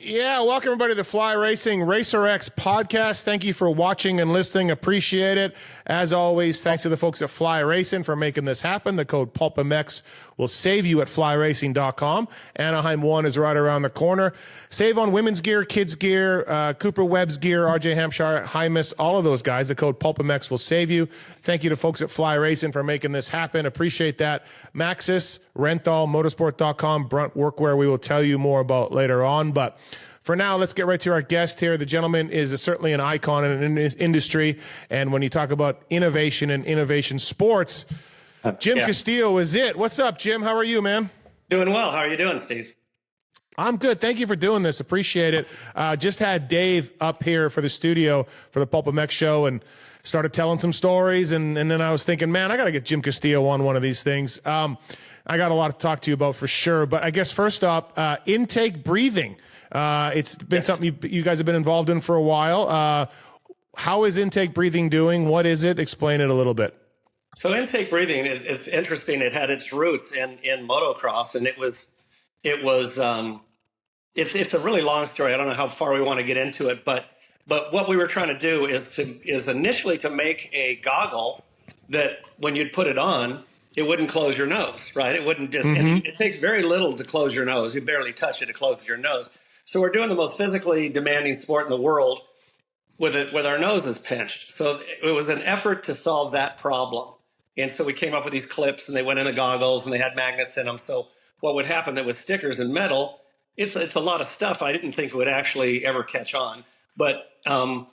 Yeah, welcome everybody to the Fly Racing Racer X podcast. Thank you for watching and listening. Appreciate it. As always, thanks to the folks at Fly Racing for making this happen. The code PulpMX will save you at flyracing.com. Anaheim 1 is right around the corner. Save on women's gear, kids gear, Cooper Webb's gear, RJ Hampshire, Hymus, all of those guys. The code PulpMX will save you. Thank you to folks at Fly Racing for making this happen. Appreciate that. Maxxis, Renthal, Motorsport.com, Brunt Workwear, we will tell you more about later on. But for now, let's get right to our guest here. The gentleman is certainly an icon in an industry. And when you talk about innovation and innovation sports, Jim Castillo is it. What's up, Jim? How are you, man? Doing well. How are you doing, Steve? I'm good. Thank you for doing this. Appreciate it. Just had Dave up here for the studio for the PulpMX show and started telling some stories. And then I was thinking, man, I got to get Jim Castillo on one of these things. I got a lot to talk to you about for sure. But I guess first up, intake breathing. It's been something you guys have been involved in for a while. How is intake breathing doing? What is it? Explain it a little bit. So intake breathing is interesting. It had its roots in motocross, and it's a really long story. I don't know how far we want to get into it, but what we were trying to do is initially to make a goggle that when you'd put it on, it wouldn't close your nose, right? It wouldn't just. It takes very little to close your nose. You barely touch it; it closes your nose. So we're doing the most physically demanding sport in the world with our noses pinched. So it was an effort to solve that problem. And so we came up with these clips, and they went in the goggles, and they had magnets in them. So what would happen that with stickers and metal, it's a lot of stuff I didn't think would actually ever catch on. But so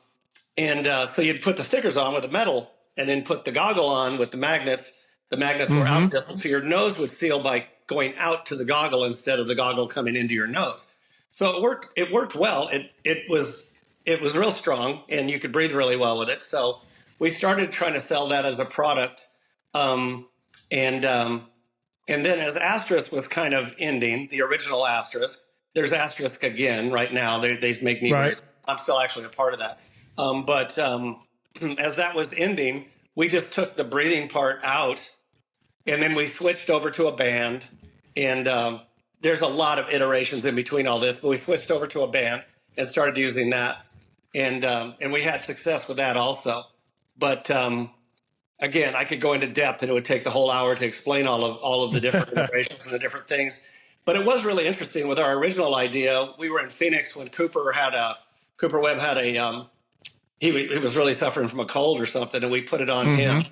you'd put the stickers on with the metal, and then put the goggle on with the magnets. The magnets were out distance, so your nose would seal by going out to the goggle instead of the goggle coming into your nose. So it worked. It worked well. It was real strong, and you could breathe really well with it. So we started trying to sell that as a product. And then as Asterisk was kind of ending, the original Asterisk, there's Asterisk again right now. They make me race. I'm still actually a part of that. As that was ending, we just took the breathing part out, and then we switched over to a band. And there's a lot of iterations in between all this, but we switched over to a band and started using that. And we had success with that also. But again, I could go into depth, and it would take the whole hour to explain all of the different iterations and the different things. But it was really interesting with our original idea. We were in Phoenix when Cooper Webb had he was really suffering from a cold or something, and we put it on him.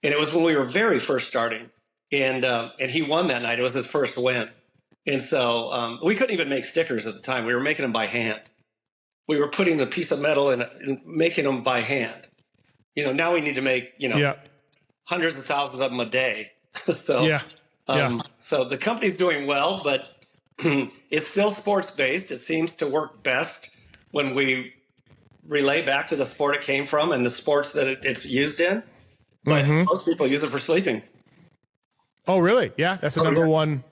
And it was when we were very first starting, and he won that night. It was his first win. And so we couldn't even make stickers at the time. We were making them by hand. We were putting the piece of metal in and making them by hand. Now we need to make, hundreds of thousands of them a day. So the company's doing well, but it's still sports-based. It seems to work best when we relay back to the sport it came from and the sports that it's used in. But most people use it for sleeping. Oh, really? Yeah, that's the number one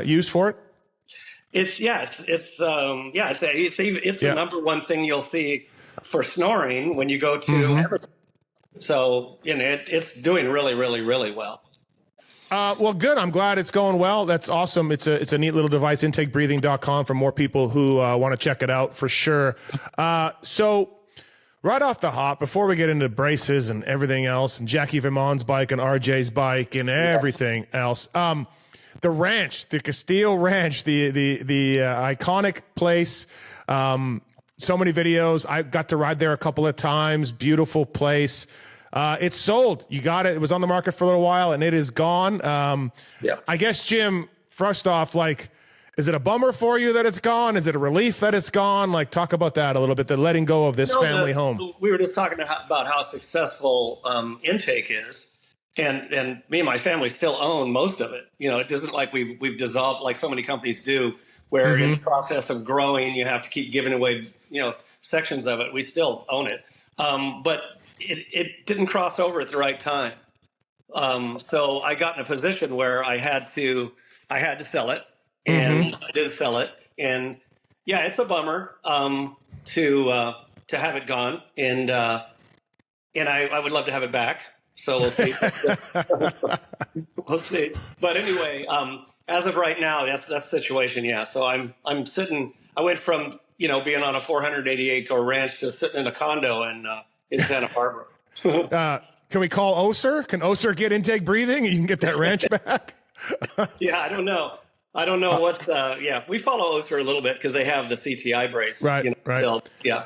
use for it. It's the number one thing you'll see for snoring when you go to Amazon. So it's doing really, really, really well. Well, good. I'm glad it's going well. That's awesome. It's a neat little device. Intakebreathing.com for more people who want to check it out for sure. So right off the hop, before we get into braces and everything else, and Jackie Vimond's bike and RJ's bike and everything else, the ranch, the Castillo Ranch, the iconic place. So many videos. I got to ride there a couple of times. Beautiful place. It's sold. You got it. It was on the market for a little while, and it is gone. I guess, Jim, first off, is it a bummer for you that it's gone? Is it a relief that it's gone? Talk about that a little bit, the letting go of this family home. We were just talking about how successful intake is. And me and my family still own most of it. It isn't like we've dissolved like so many companies do, where in the process of growing, you have to keep giving away, sections of it. We still own it. But it didn't cross over at the right time. So I got in a position where I had to sell it, and I did sell it. And yeah, it's a bummer to have it gone. And I would love to have it back. So we'll see. We'll see. But anyway, as of right now, that's the situation. Yeah. So I'm sitting I went from, being on a 480 acre ranch to sitting in a condo in Santa Barbara. Can we call Oser? Can Oser get intake breathing and you can get that ranch back? Yeah, I don't know. I don't know what's, we follow Oster a little bit because they have the CTI brace. Right, right. Built. Yeah.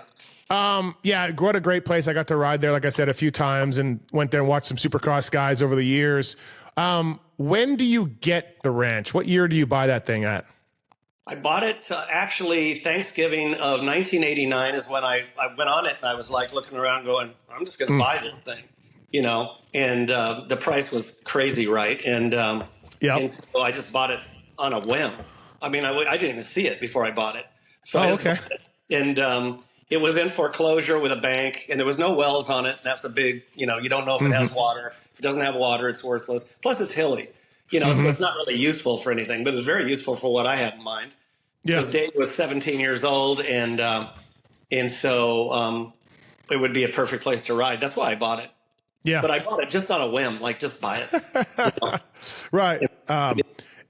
Yeah, what a great place. I got to ride there, like I said, a few times and went there and watched some Supercross guys over the years. When do you get the ranch? What year do you buy that thing at? I bought it actually Thanksgiving of 1989 is when I went on it, and I was like looking around going, I'm just going to buy this thing, and the price was crazy, right? And so I just bought it on a whim. I mean, I didn't even see it before I bought it. So I just bought it. And it was in foreclosure with a bank, and there was no wells on it. That's a big, you don't know if it has water. If it doesn't have water, it's worthless. Plus, it's hilly. So it's not really useful for anything, but it's very useful for what I had in mind. Yeah. Because Dave was 17 years old, and so it would be a perfect place to ride. That's why I bought it. Yeah. But I bought it just on a whim, like just buy it. Right.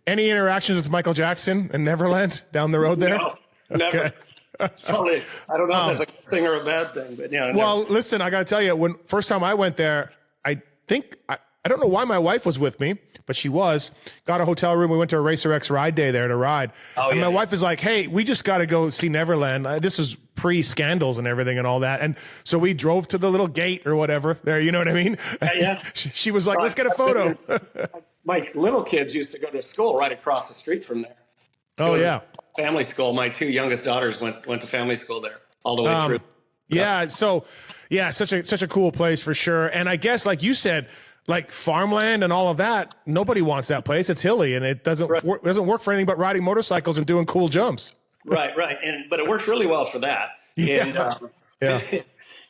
Any interactions with Michael Jackson in Neverland down the road there? No, never. Okay. It's probably, I don't know if that's a good thing or a bad thing, but yeah. Well, listen, I got to tell you, when first time I went there, I don't know why my wife was with me, but she was. Got a hotel room. We went to a Racer X ride day there to ride. And my wife is like, hey, we just got to go see Neverland. This was pre-scandals and everything and all that. And so we drove to the little gate or whatever there. You know what I mean? Yeah. She was like, let's get a photo. My little kids used to go to school right across the street from there. Oh, yeah. Family school. My two youngest daughters went to family school there all the way through. Yeah. So, yeah, such a cool place for sure. And I guess, like you said, like farmland and all of that, nobody wants that place. It's hilly and it doesn't work for anything but riding motorcycles and doing cool jumps. Right. But it works really well for that. Yeah.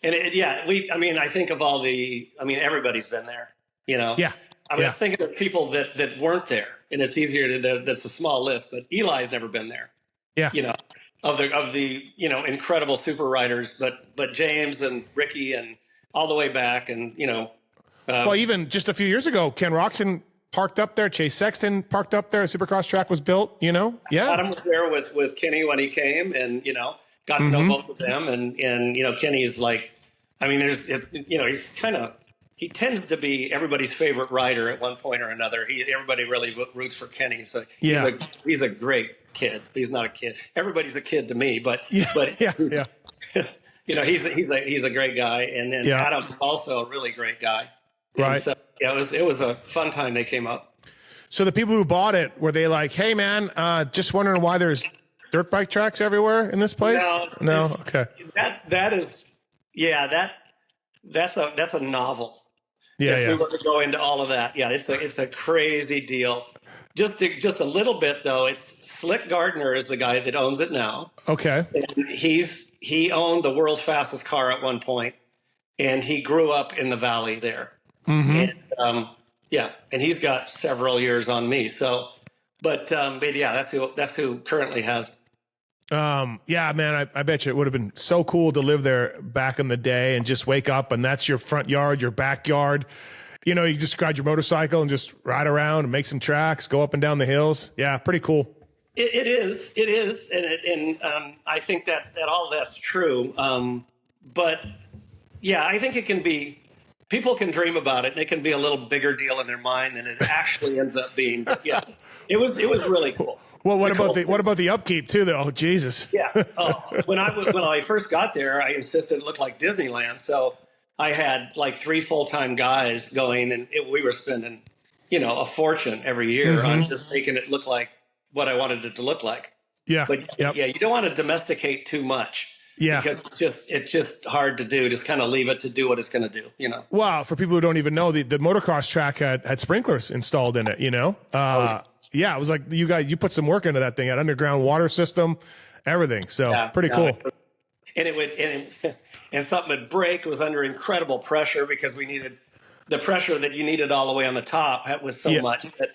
And I think of everybody's been there, Yeah. I was thinking of people that weren't there, and it's easier that's a small list, but Eli's never been there. Yeah. Of the incredible super riders, but James and Ricky and all the way back, and well, even just a few years ago, Ken Roxon parked up there, Chase Sexton parked up there, a Supercross track was built, Yeah. Adam was there with Kenny when he came, and got to know both of them, and Kenny's like, he's kind of, he tends to be everybody's favorite rider at one point or another. Everybody really roots for Kenny. So he's a great kid. He's not a kid. Everybody's a kid to me, but he's a great guy. And then Adam's also a really great guy. Right. And so, it was a fun time they came up. So the people who bought it, were they like, hey man, just wondering why there's dirt bike tracks everywhere in this place? No. Okay. That's a novel. Yeah. If we were to go into all of that, it's a crazy deal. Just a little bit though. It's Slick Gardner is the guy that owns it now. Okay. And he owned the world's fastest car at one point, and he grew up in the valley there. And and he's got several years on me. So, but that's who currently has. Yeah, man, I bet you it would have been so cool to live there back in the day and just wake up and that's your front yard, your backyard. You just ride your motorcycle and just ride around and make some tracks, go up and down the hills. Yeah, pretty cool. It is. And I think that all that's true. But yeah, I think it can be, people can dream about it and it can be a little bigger deal in their mind than it actually ends up being. But yeah, it was really cool. Well, what about the upkeep too, though? Oh, Jesus. Yeah. When I first got there, I insisted it looked like Disneyland. So I had like 3 full-time guys going, and we were spending, a fortune every year on just making it look like what I wanted it to look like. Yeah. But you don't want to domesticate too much. Yeah. Because it's just hard to do. Just kind of leave it to do what it's going to do, Well, for people who don't even know, the motocross track had sprinklers installed in it, Yeah, it was like you put some work into that thing, had underground water system, everything. So pretty cool. And something would break. It was under incredible pressure because we needed the pressure that you needed all the way on the top. That was so much that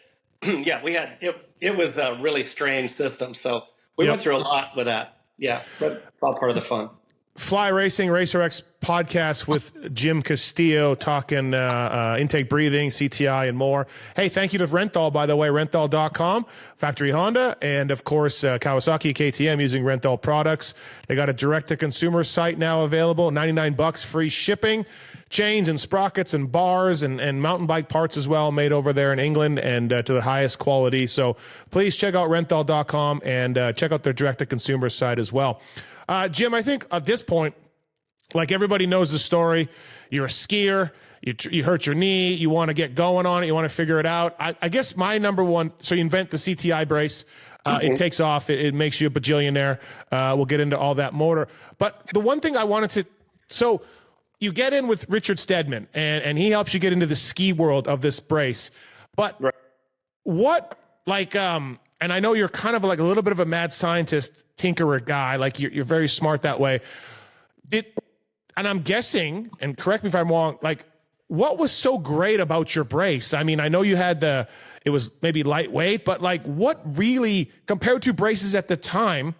we had it was a really strange system. So we went through a lot with that. Yeah, but it's all part of the fun. Fly Racing Racer X podcast with Jim Castillo talking intake breathing, CTI, and more. Hey, thank you to Renthal, by the way, renthal.com, Factory Honda, and of course, Kawasaki KTM using Renthal products. They got a direct-to-consumer site now available, $99 free shipping, chains and sprockets and bars and mountain bike parts as well, made over there in England and to the highest quality. So please check out renthal.com and check out their direct-to-consumer site as well. Jim, I think at this point, like everybody knows the story, you're a skier, you hurt your knee, you want to get going on it, you want to figure it out. I guess my number one, so you invent the CTI brace, it takes off, it makes you a bajillionaire. We'll get into all that motor. But the one thing I wanted to, so you get in with Richard Stedman and he helps you get into the ski world of this brace. But what, like, and I know you're kind of like a little bit of a mad scientist, tinkerer guy, like you're very smart that way. And I'm guessing, and correct me if I'm wrong, like what was so great about your brace? I mean, I know you had it was maybe lightweight, but like what really, compared to braces at the time,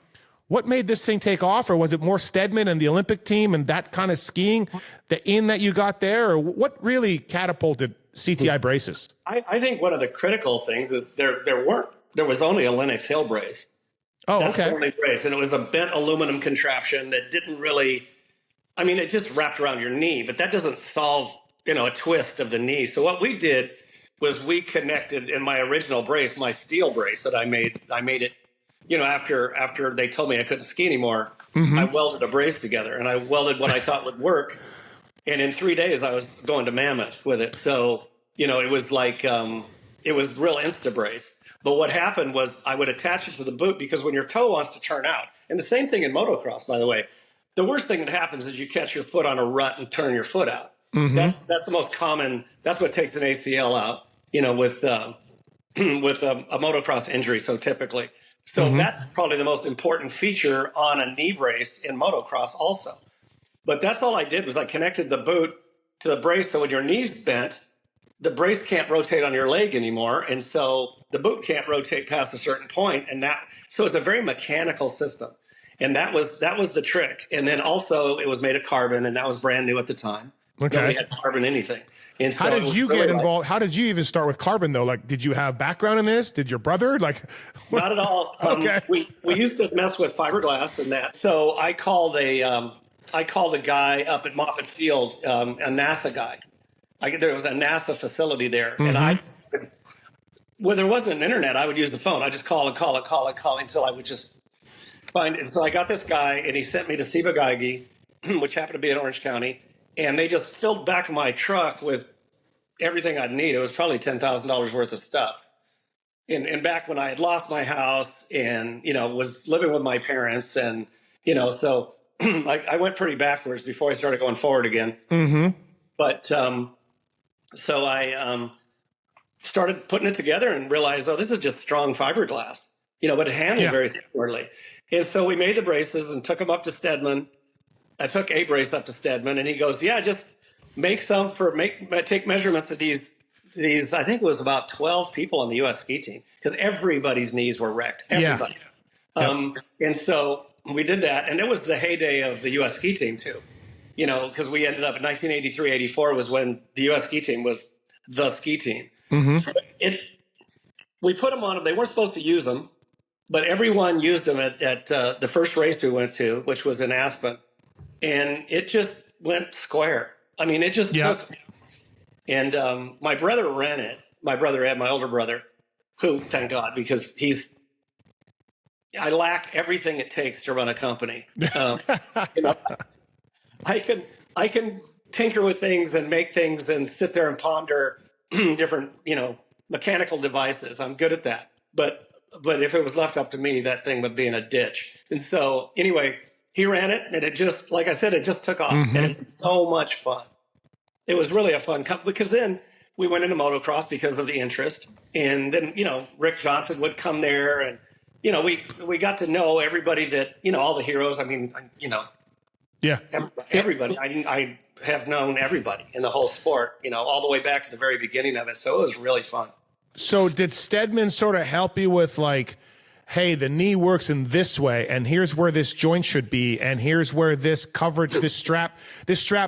what made this thing take off? Or was it more Stedman and the Olympic team and that kind of skiing, the in that you got there? Or what really catapulted CTI braces? I think one of the critical things is there was only a Lenox Hill brace. Oh, That's okay. the only brace. And it was a bent aluminum contraption that didn't really, I mean, it just wrapped around your knee, but that doesn't solve, a twist of the knee. So what we did was we connected in my original brace, my steel brace that I made it, after they told me I couldn't ski anymore, I welded a brace together and I welded what I thought would work. And in 3 days I was going to Mammoth with it. So, it was like, it was real Insta brace. But what happened was I would attach it to the boot because when your toe wants to turn out, and the same thing in motocross, by the way, the worst thing that happens is you catch your foot on a rut and turn your foot out. That's the most common. That's what takes an ACL out, with a motocross injury. So typically, that's probably the most important feature on a knee brace in motocross also. But that's all I did was I connected the boot to the brace. So when your knee's bent, the brace can't rotate on your leg anymore. And so the boot can't rotate past a certain point. So it's a very mechanical system. And that was the trick. And then also it was made of carbon and that was brand new at the time. Okay. Nobody had carbon anything. And so how did you get involved? How did you even start with carbon though? Like, did you have background in this? Did your brother Not at all. Okay. We used to mess with fiberglass and that. So I called a guy up at Moffett Field, a NASA guy. There was a NASA facility there. And when there wasn't an internet, I would use the phone. I just call until I would just find it. So I got this guy and he sent me to Ciba-Geigy, which happened to be in Orange County. And they just filled back my truck with everything I'd need. It was probably $10,000 worth of stuff. And back when I had lost my house and, was living with my parents and, so I went pretty backwards before I started going forward again. But so I started putting it together and realized, this is just strong fiberglass, but it handled very similarly. And so we made the braces and took them up to Stedman. I took a brace up to Stedman and he goes, just take measurements of these, I think it was about 12 people on the U.S. ski team because everybody's knees were wrecked. Everybody. And so we did that. And it was the heyday of the U.S. ski team too, because we ended up in 1983-84 was when the U.S. ski team was the ski team. So we put them on them. They weren't supposed to use them, but everyone used them at the first race we went to, which was in Aspen. And it just went square. I mean, it just took. And my brother ran it. My brother Ed, my older brother, who, thank God, because I lack everything it takes to run a company. I can tinker with things and make things and sit there and ponder different, mechanical devices. I'm good at that. But if it was left up to me, that thing would be in a ditch. And so anyway, he ran it and it just, like I said, it just took off and it's so much fun. It was really a fun company because then we went into motocross because of the interest. And then, Rick Johnson would come there and, we got to know everybody that, all the heroes. I mean, everybody. I have known everybody in the whole sport, all the way back to the very beginning of it. So it was really fun. So did Stedman sort of help you with hey, the knee works in this way, and here's where this joint should be, and here's where this coverage, this strap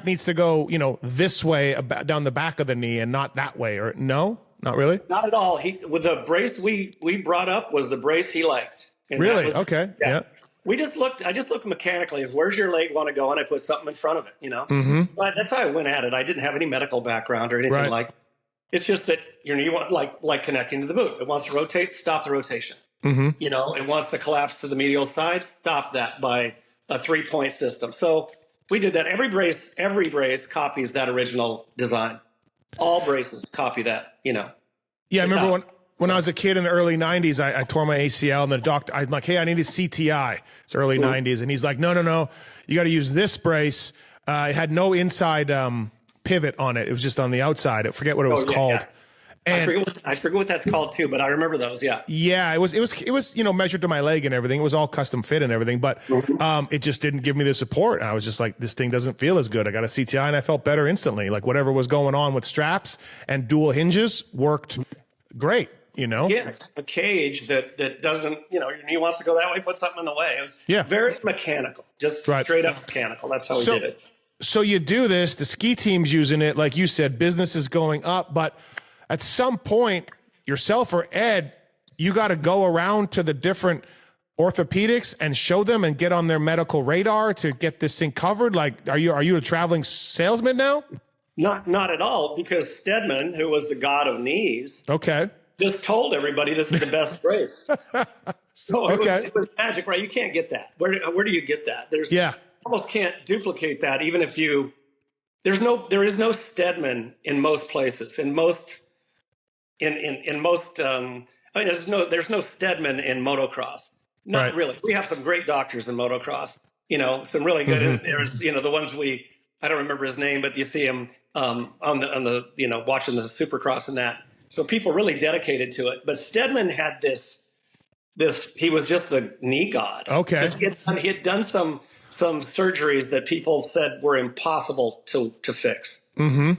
needs to go, this way down the back of the knee and not that way, or no? Not really? Not at all. With the brace we brought up was the brace he liked. And really? Okay. Yeah. I just looked mechanically as where's your leg want to go, and I put something in front of it, But that's how I went at it. I didn't have any medical background or anything like. It's just that your knee like connecting to the boot. It wants to rotate, stop the rotation. It wants to collapse to the medial side, stop that by a 3-point system. So we did that. Every brace copies that original design. All braces copy that, Yeah, I remember when I was a kid in the early 90s, I tore my ACL, and the doctor, I'm like, hey, I need a CTI. It's early 90s. And he's like, no. You got to use this brace. It had no inside pivot on it. It was just on the outside. I forget what it was called. Yeah. And I forget what that's called too, but I remember those. Yeah. Yeah. It was, measured to my leg and everything. It was all custom fit and everything, but it just didn't give me the support. I was just like, this thing doesn't feel as good. I got a CTI and I felt better instantly. Like whatever was going on with straps and dual hinges worked great. Yeah, a cage that doesn't, your knee wants to go that way, put something in the way. It was very mechanical, just straight up mechanical. That's how we did it. So you do this, the ski team's using it, like you said, business is going up, but at some point, yourself or Ed, you got to go around to the different orthopedics and show them and get on their medical radar to get this thing covered. Like, are you a traveling salesman now? Not at all, because Stedman, who was the god of knees, just told everybody this is the best brace. So it was magic, right? You can't get that. Where do you get that? Almost can't duplicate that. Even if there is no Stedman in most places. In most, there's no Stedman in motocross. Not really. We have some great doctors in motocross. Some really good. And there's the ones I don't remember his name, but you see him on the watching the Supercross and that. So people really dedicated to it. But Stedman had this. He was just the knee god. Okay. He had done some surgeries that people said were impossible to fix. And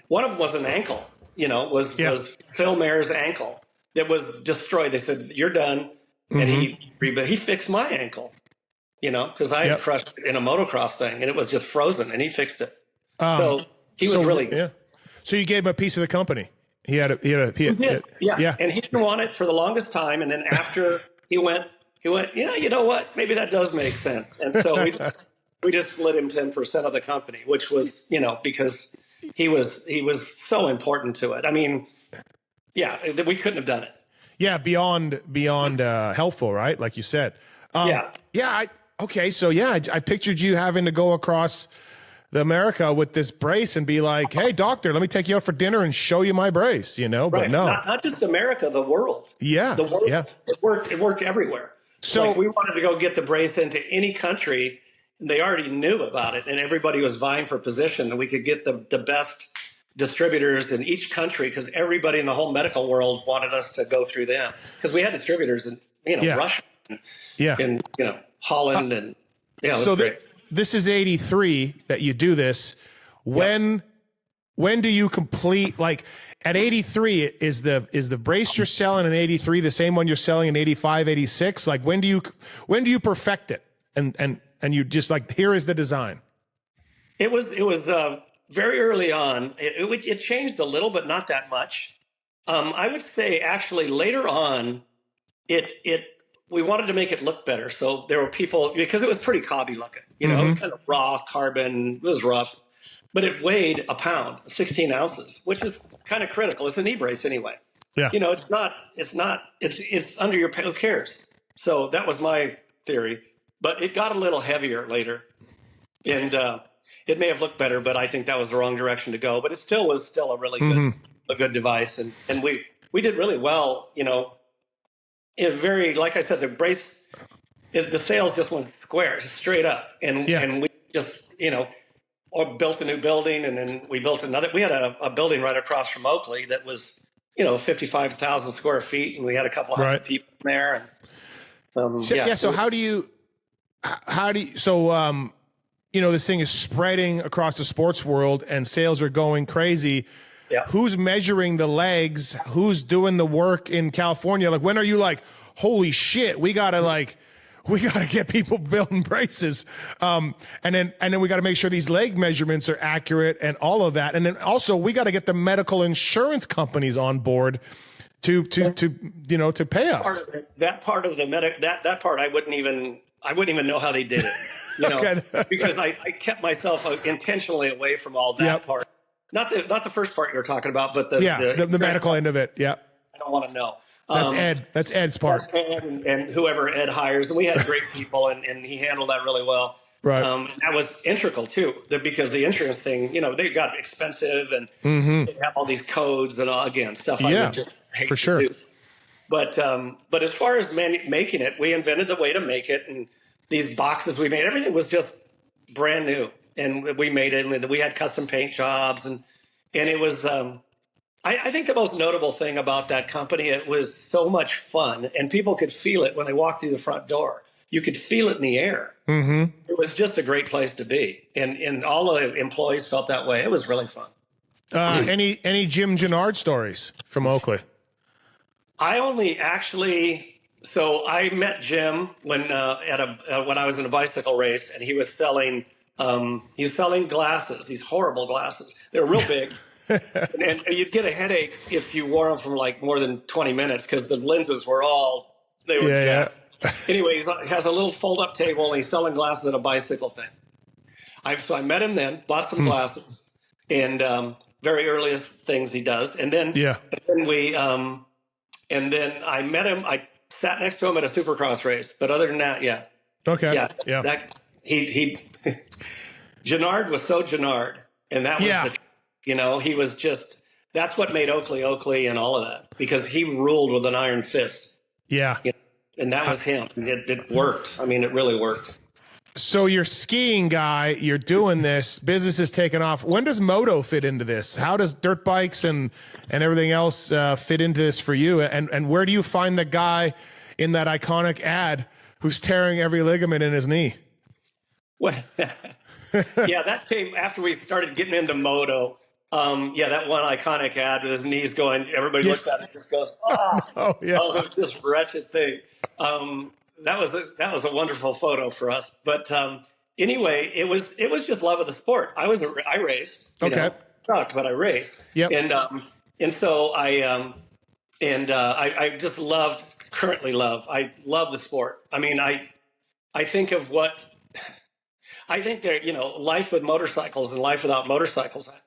one of them was an ankle. Was Phil Mayer's ankle that was destroyed. They said, "You're done," and he fixed my ankle. Because I had crushed it in a motocross thing, and it was just frozen, and he fixed it. So he was really good. So you gave him a piece of the company. He had. And he didn't want it for the longest time, and then after he went, you know what? Maybe that does make sense. And so we just split him 10% of the company, which was, because he was so important to it. I mean, we couldn't have done it. Yeah, beyond helpful, right? Like you said. I pictured you having to go across the America with this brace and be like, hey, doctor, let me take you out for dinner and show you my brace, but no. Not just America, the world. Yeah. The world. Yeah. It worked everywhere. So we wanted to go get the brace into any country, and they already knew about it, and everybody was vying for position, and we could get the best distributors in each country because everybody in the whole medical world wanted us to go through them because we had distributors in Russia and Holland and so this is 83 that you do this. When do you complete, like at 83, is the brace you're selling in 83 the same one you're selling in 85, 86? Like when do you perfect it? And you just like, here is the design. It was very early on. It changed a little, but not that much. I would say actually later on, we wanted to make it look better. So there were people, because it was pretty cobby looking, it was kind of raw carbon, it was rough, but it weighed a pound, 16 ounces, which is kind of critical. It's a knee brace anyway. Yeah. It's under your, who cares? So that was my theory, but it got a little heavier later and it may have looked better, but I think that was the wrong direction to go, but it still was a really good device. And we did really well, like I said, the brace the sales just went straight up. And we just, built a new building, and then we built another. We had a building right across from Oakley that was, 55,000 square feet, and we had a couple hundred people in there. And so how do you this thing is spreading across the sports world and sales are going crazy. Yeah. who's measuring the legs, who's doing the work in California? Like, when are you like, holy shit, we gotta get people building braces. And then we got to make sure these leg measurements are accurate and all of that. And then also we got to get the medical insurance companies on board to pay us. That part I wouldn't even know how they did it, Okay. because I kept myself intentionally away from all that part. Not the first part you were talking about, but the medical end of it. Yeah. I don't want to know. That's Ed's part. That's Ed and whoever Ed hires. And we had great people, and he handled that really well. Right. And that was integral too, because the insurance thing, they got expensive, and they have all these codes and stuff I would just hate for sure. to do. But as far as making it, we invented the way to make it, and these boxes we made, everything was just brand new, and we made it. And we had custom paint jobs, and it was. I think the most notable thing about that company, it was so much fun, and people could feel it when they walked through the front door. You could feel it in the air. Mm-hmm. It was just a great place to be, and all the employees felt that way. It was really fun. Any Jim Gennard stories from Oakley? I only so I met Jim when I was in a bicycle race, and he was selling glasses, these horrible glasses. They were real big. and you'd get a headache if you wore them for like more than 20 minutes because the lenses were jacked. Anyway, he has a little fold-up table, and he's selling glasses at a bicycle thing. So I met him then, bought some glasses, and very earliest things he does, and then I met him. I sat next to him at a Supercross race, but other than that, okay, that he Gennard was so Gennard, and that was he was just, that's what made Oakley and all of that, because he ruled with an iron fist. Yeah. And that was him. It worked. I mean, it really worked. So you're skiing guy, you're doing this, business is taking off. When does moto fit into this? How does dirt bikes and everything else fit into this for you? And where do you find the guy in that iconic ad who's tearing every ligament in his knee? Well, that came after we started getting into moto. That one iconic ad with his knees going, everybody looks at it and just goes, this wretched thing. That was a wonderful photo for us. But anyway, it was just love of the sport. I raced. Sucked, but I raced. Yep. And so I just I love the sport. I mean, I think of life with motorcycles and life without motorcycles.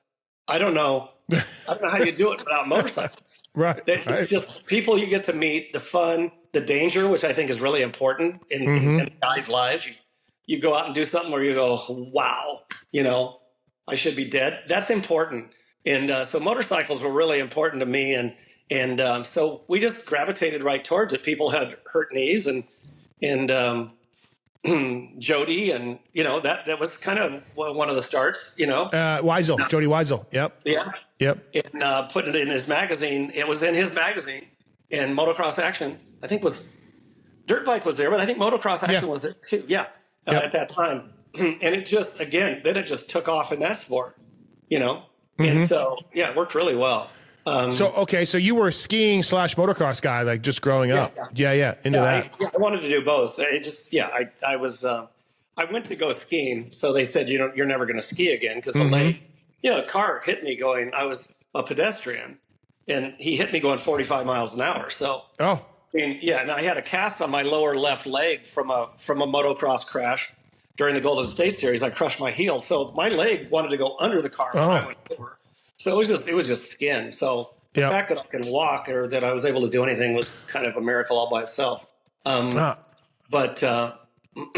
I don't know how you do it without motorcycles. Right. It's just people you get to meet, the fun, the danger, which I think is really important in guys' lives. You go out and do something where you go, wow, I should be dead. That's important. And so motorcycles were really important to me. And so we just gravitated right towards it. People had hurt knees and Jody, and that was kind of one of the starts. Weisel, Jody Weisel. Yep. Yeah. Yep. And putting it in his magazine. It was in his magazine, and Motocross Action, I think, was dirt bike was there, but I think Motocross Action was there too. Yeah. At that time, and it just took off in that sport. And so it worked really well. So you were a skiing / motocross guy, like just growing up. Yeah. Into that. I wanted to do both. I went to go skiing. So they said, you're never going to ski again because the leg, a car hit me going, I was a pedestrian, and he hit me going 45 miles an hour. So, and I had a cast on my lower left leg from a motocross crash during the Golden State Series. I crushed my heel. So my leg wanted to go under the car when I went over. So it was just skin. So the fact that I can walk or that I was able to do anything was kind of a miracle all by itself. But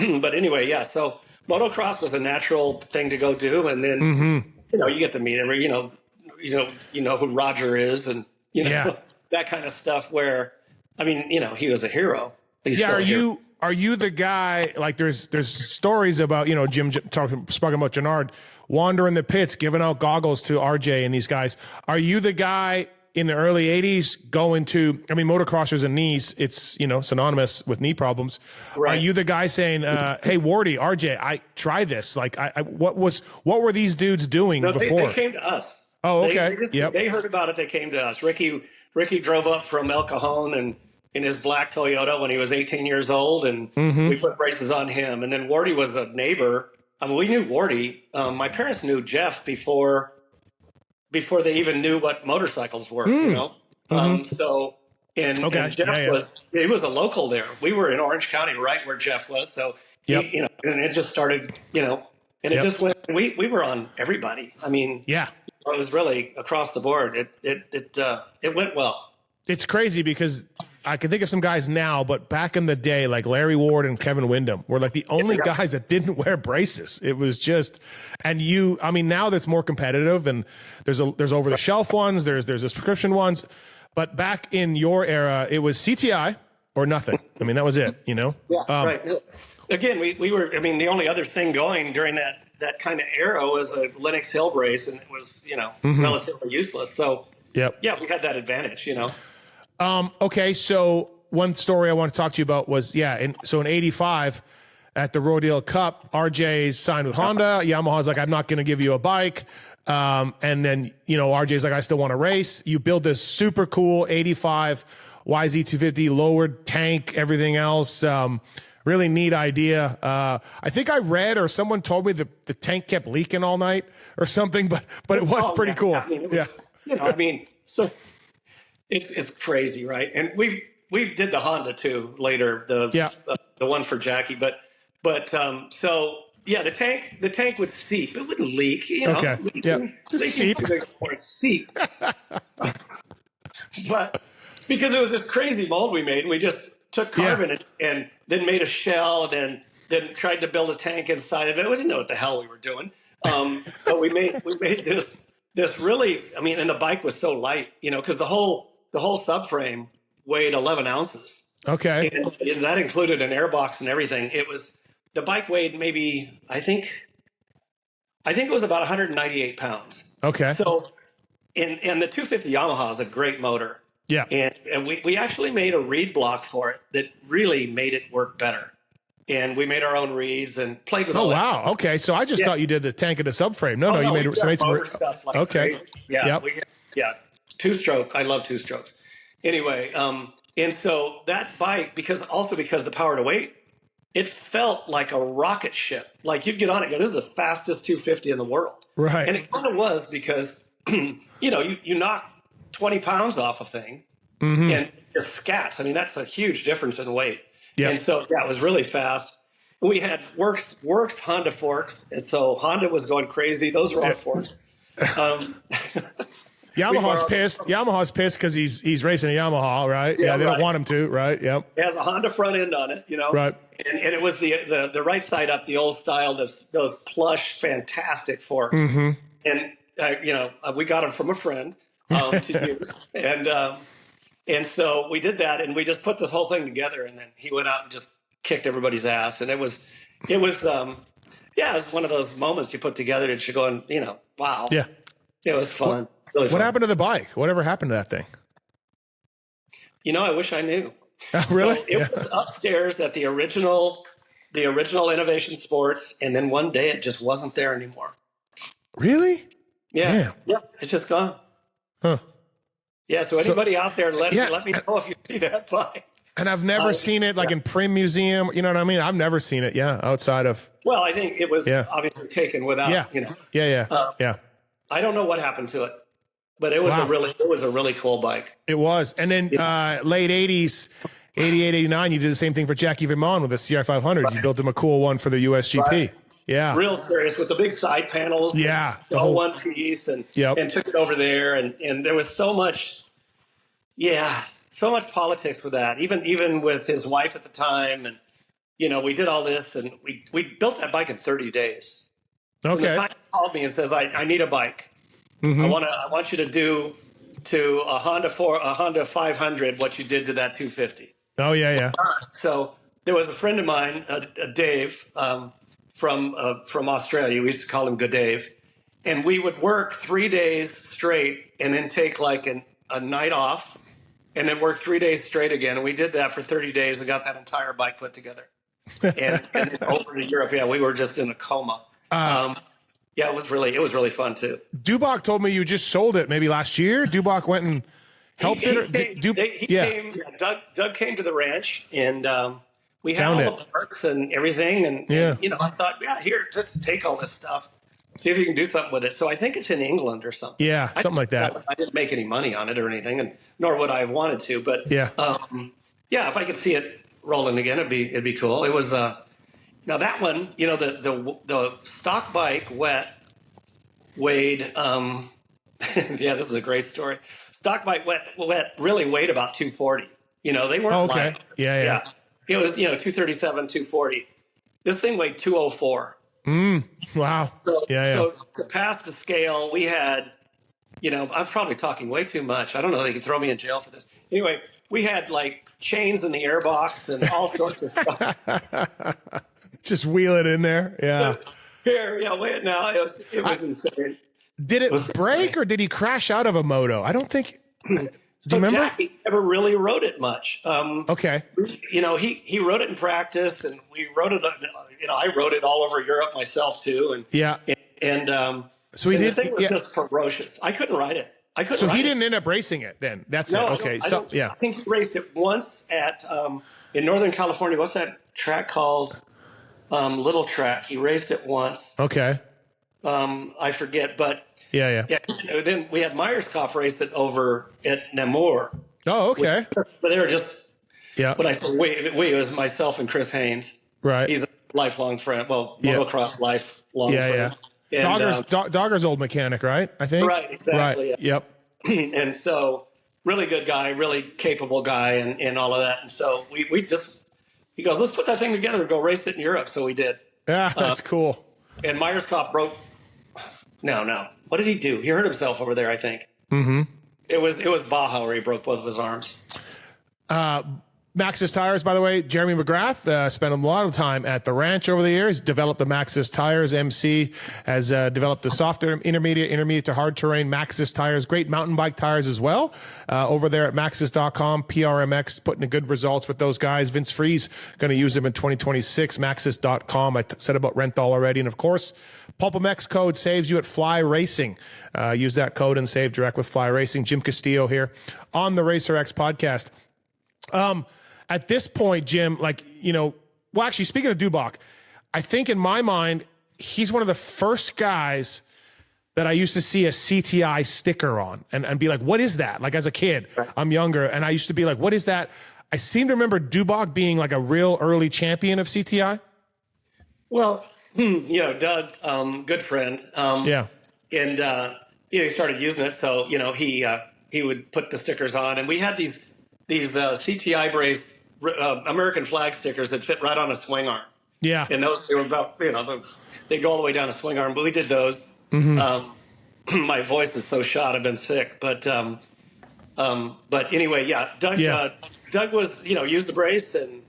anyway, so motocross was a natural thing to go do, and then you get to meet every who Roger is, and that kind of stuff. Where he was a hero. Are you the guy, like there's stories about, Jim talking about Gennard wandering the pits, giving out goggles to RJ and these guys. Are you the guy in the early 80s going to, motocrossers and knees, it's, synonymous with knee problems. Right. Are you the guy saying, hey, Wardy, RJ, I try this. Like what were these dudes doing before? They came to us. Oh, They okay. they, just, Yep. they heard about it. They came to us. Ricky drove up from El Cajon and in his black Toyota when he was 18 years old, and we put braces on him. And then Wardy was a neighbor. I mean, we knew Wardy. My parents knew Jeff before they even knew what motorcycles were. You know, so. Okay. And Jeff he was a local there. We were in Orange County, right where Jeff was. So Yep. and it just started, and it just went. We were on everybody. I mean, Yeah. it was really across the board. It went well. It's crazy because I can think of some guys now, but back in the day, like Larry Ward and Kevin Windham were like the only guys that didn't wear braces. It was just, and I mean, now that's more competitive and there's over the shelf ones, there's prescription ones, but back in your era, it was CTI or nothing. I mean, that was it, Yeah, right. Again, we were, I mean, the only other thing going during that kind of era was a Lennox Hill brace, and it was, relatively useless. So, Yep. yeah, we had that advantage, Okay, so one story I want to talk to you about was, in 85 at the Rodale Cup, RJ's signed with Honda. Yamaha's like, I'm not going to give you a bike. And then, RJ's like, I still want to race. You build this super cool 85 YZ250 lowered tank, everything else. Really neat idea. I think I read or someone told me that the tank kept leaking all night or something, but it was pretty cool. I mean, so it's crazy, right? And we did the Honda too later, the one for Jackie, but so yeah, the tank would seep. It wouldn't leak, Okay. Just seep. Seep. But because it was this crazy mold we made, we just took carbon and then made a shell, and then tried to build a tank inside of it. We didn't know what the hell we were doing. But we made this really, I mean, and the bike was so light, because the whole subframe weighed 11 ounces. Okay. And that included an airbox and everything. The bike weighed maybe, I think it was about 198 pounds. Okay. So, and the 250 Yamaha is a great motor. Yeah. And we actually made a reed block for it that really made it work better. And we made our own reeds and played with all that. Oh, wow. Okay. So I just thought you did the tank and the subframe. No, you made some motor stuff like crazy. Yeah. Yep. Two-stroke. I love two-strokes. Anyway, and so that bike, because the power to weight, it felt like a rocket ship. Like you'd get on it and go, this is the fastest 250 in the world. Right. And it kind of was because, you knock 20 pounds off a thing and it just scats. I mean, that's a huge difference in weight. Yep. And so, it was really fast. We had worked Honda forks. And so Honda was going crazy. Those were our forks. Yamaha's pissed. Yamaha's pissed because he's racing a Yamaha, right? Yeah, they don't want him to, right? Yep. It has a Honda front end on it, Right. And it was the right side up, the old style, those plush, fantastic forks. And we got them from a friend to use, and so we did that, and we just put this whole thing together, and then he went out and just kicked everybody's ass, and it was it was one of those moments you put together that you're going, wow, yeah, it was fun. Really fun. What happened to the bike? Whatever happened to that thing? I wish I knew. Really? So it was upstairs at the original Innovation Sports, and then one day it just wasn't there anymore. Really? Yeah. Damn. Yeah. It's just gone. Huh. Yeah. So anybody out there, let me know if you see that bike. And I've never seen it like in Prim Museum. You know what I mean? I've never seen it. Yeah. Outside of. Well, I think it was obviously taken without. Yeah. I don't know what happened to it, but it was a really cool bike. It was. And then late 80s, 88, 89, you did the same thing for Jackie Vimond with the CR500. Right. You built him a cool one for the USGP. Right. Yeah. Real serious with the big side panels. Yeah. The whole one piece and took it over there. And there was so much politics with that. Even with his wife at the time. And, we did all this and we built that bike in 30 days. Okay. So the time he called me and says, I need a bike. Mm-hmm. I want you to do to a Honda 500 what you did to that 250. Oh, yeah. So there was a friend of mine, Dave, from Australia. We used to call him Good Dave. And we would work 3 days straight and then take like a night off and then work 3 days straight again. And we did that for 30 days and got that entire bike put together. And then over to Europe, we were just in a coma. it was really fun too. Dubach told me you just sold it maybe last year. Dubach went and helped it. Came, Doug came to the ranch, and we had Found all the parts and everything. And I thought, here, just take all this stuff, see if you can do something with it. So I think it's in England or something. Yeah, something like that. I didn't make any money on it or anything, and nor would I have wanted to. But if I could see it rolling again, it'd be cool. It was now that one, the stock bike wet weighed. This is a great story. Stock bike wet really weighed about 240. They weren't light. Yeah. It was 237, 240. This thing weighed 204. Wow. So to pass the scale, we had, I'm probably talking way too much. I don't know. They could throw me in jail for this. Anyway, we had like chains in the airbox and all sorts of stuff. Just wheel it in there. Yeah. Wait, no, it was insane. Did it break or did he crash out of a moto? I don't think. Do you remember? Jackie never really rode it much. Okay. He rode it in practice, and we rode it. I rode it all over Europe myself too. So the thing was just ferocious. I couldn't ride it. So he didn't end up racing it then. That's it. Okay. I think he raced it once at in Northern California. What's that track called? Little Track. He raced it once. Okay. I forget, but yeah. Then we had Myerscough race it over at Namur. Oh, okay. But they were just But it was myself and Chris Haynes. Right. He's a lifelong friend. Well, motocross lifelong friend. And, Dogger's old mechanic, right? I think. Right. Exactly. Right. Yep. And so, really good guy, really capable guy, and all of that. And so we just he goes, let's put that thing together and go race it in Europe. So we did. Yeah, that's cool. And Myerscough broke. No. What did he do? He hurt himself over there, I think. Mm-hmm. It was Baja where he broke both of his arms. Maxxis Tires, by the way, Jeremy McGrath spent a lot of time at the ranch over the years, developed the Maxxis Tires. MC has developed the softer, intermediate to hard terrain Maxxis Tires. Great mountain bike tires as well. Over there at Maxxis.com, PRMX, putting in good results with those guys. Vince Freeze going to use them in 2026. Maxxis.com. I said about Renthal already. And of course, PulpMX code saves you at Fly Racing. Use that code and save direct with Fly Racing. Jim Castillo here on the RacerX podcast. At this point, Jim, actually, speaking of Dubach, I think in my mind, he's one of the first guys that I used to see a CTI sticker on and be like, what is that? Like as a kid, I'm younger, and I used to be like, what is that? I seem to remember Dubach being like a real early champion of CTI. Well, Doug, good friend. And, he started using it. So, he would put the stickers on, and we had these CTI brace American flag stickers that fit right on a swing arm. Yeah. And those, they were about, they go all the way down a swing arm, but we did those. Mm-hmm. My voice is so shot, I've been sick. But anyway, Doug was, used the brace and,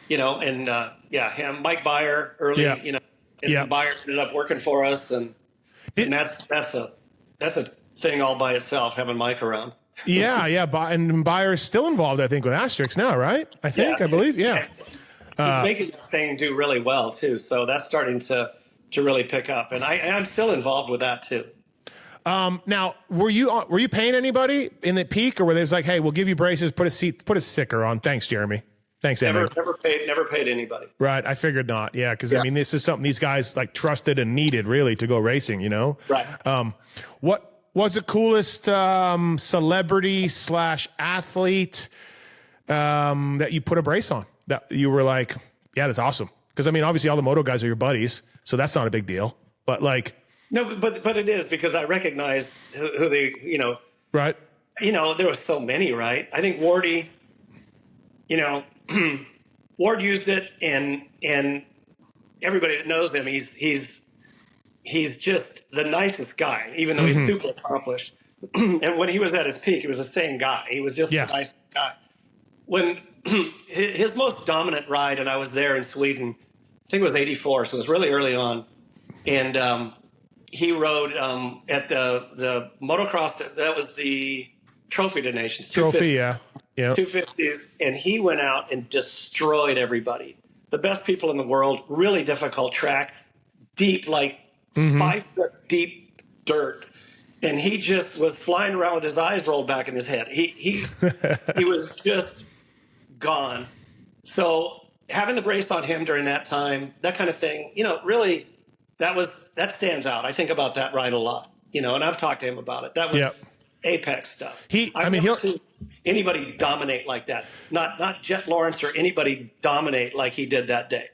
him, Mike Byer early, and Byer ended up working for us. And that's a thing all by itself, having Mike around. And Byer's still involved, I think, with Asterix now, right? I believe. He's making this thing do really well too, so that's starting to really pick up, and I'm still involved with that too. Now, were you paying anybody in the peak, or were they like, hey, we'll give you braces, put a sticker on? Thanks, Jeremy. Thanks, Andrew. Never paid anybody. Right, I figured not. Yeah, because I mean, this is something these guys like trusted and needed really to go racing. Right. What was the coolest celebrity / athlete that you put a brace on that you were like, yeah, that's awesome? Because I mean, obviously all the moto guys are your buddies, so that's not a big deal. But like, no, but it is, because I recognize who they, right. There was so many, right? I think Wardy, Ward used it, and everybody that knows him, he's just the nicest guy, even though he's super accomplished. And when he was at his peak, he was the same guy. He was just the nicest guy. When his most dominant ride, and I was there in Sweden, I think it was 84, so it was really early on. And he rode at the motocross, that was the Trophy to Nations. Trophy, yeah. 250s, and he went out and destroyed everybody. The best people in the world, really difficult track, deep, like 5 foot deep dirt. And he just was flying around with his eyes rolled back in his head. He was just gone. So having the brace on him during that time, that kind of thing, really that stands out. I think about that ride a lot, and I've talked to him about it. That was apex stuff. I've never seen anybody dominate like that. Not Jet Lawrence or anybody dominate like he did that day.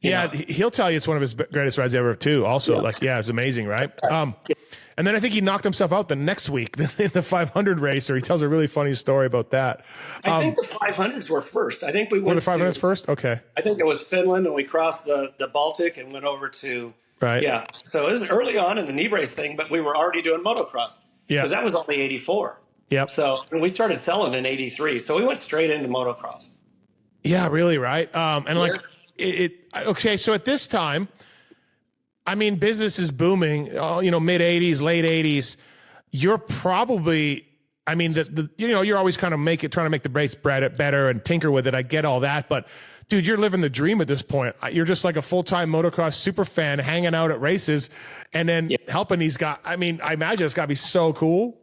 He'll tell you it's one of his greatest rides ever too. Also, it's amazing, right? And then I think he knocked himself out the next week in the 500 race, or he tells a really funny story about that. I think the 500s were first. I think we went the 500s first? Okay. I think it was Finland, and we crossed the Baltic and went over to right. Yeah. So it was early on in the knee brace thing, but we were already doing motocross. Yeah. Because that was only 84. Yep. So and we started selling in 83. So we went straight into motocross. Yeah, really, right? Okay, so at this time, I mean, business is booming, mid 80s, late 80s. You're probably, I mean, you're always kind of trying to make the brace better and tinker with it. I get all that. But, dude, you're living the dream at this point. You're just like a full-time motocross super fan hanging out at races and then helping these guys. I mean, I imagine it's got to be so cool.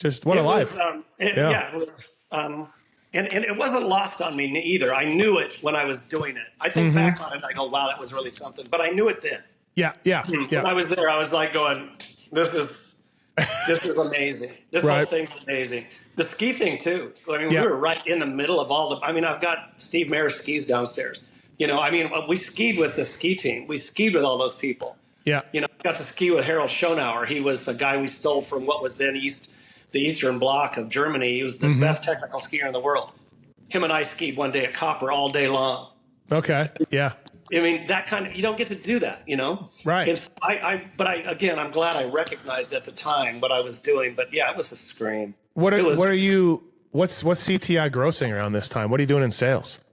Just what a life. It was, and it wasn't lost on me either. I knew it when I was doing it. I think back on it, I go, wow, that was really something. But I knew it then. Yeah. When I was there, I was like going, this is amazing. This whole thing's amazing. The ski thing too. I mean, we were right in the middle of I've got Steve Mayer's skis downstairs. We skied with the ski team. We skied with all those people. Yeah. Got to ski with Harold Schonauer. He was the guy we stole from what was then the Eastern Bloc of Germany. He was the best technical skier in the world. Him and I skied one day at Copper all day long. Okay. Yeah. I mean, that kind of, you don't get to do that, Right. And again, I'm glad I recognized at the time what I was doing, but yeah, it was a scream. What's CTI grossing around this time? What are you doing in sales?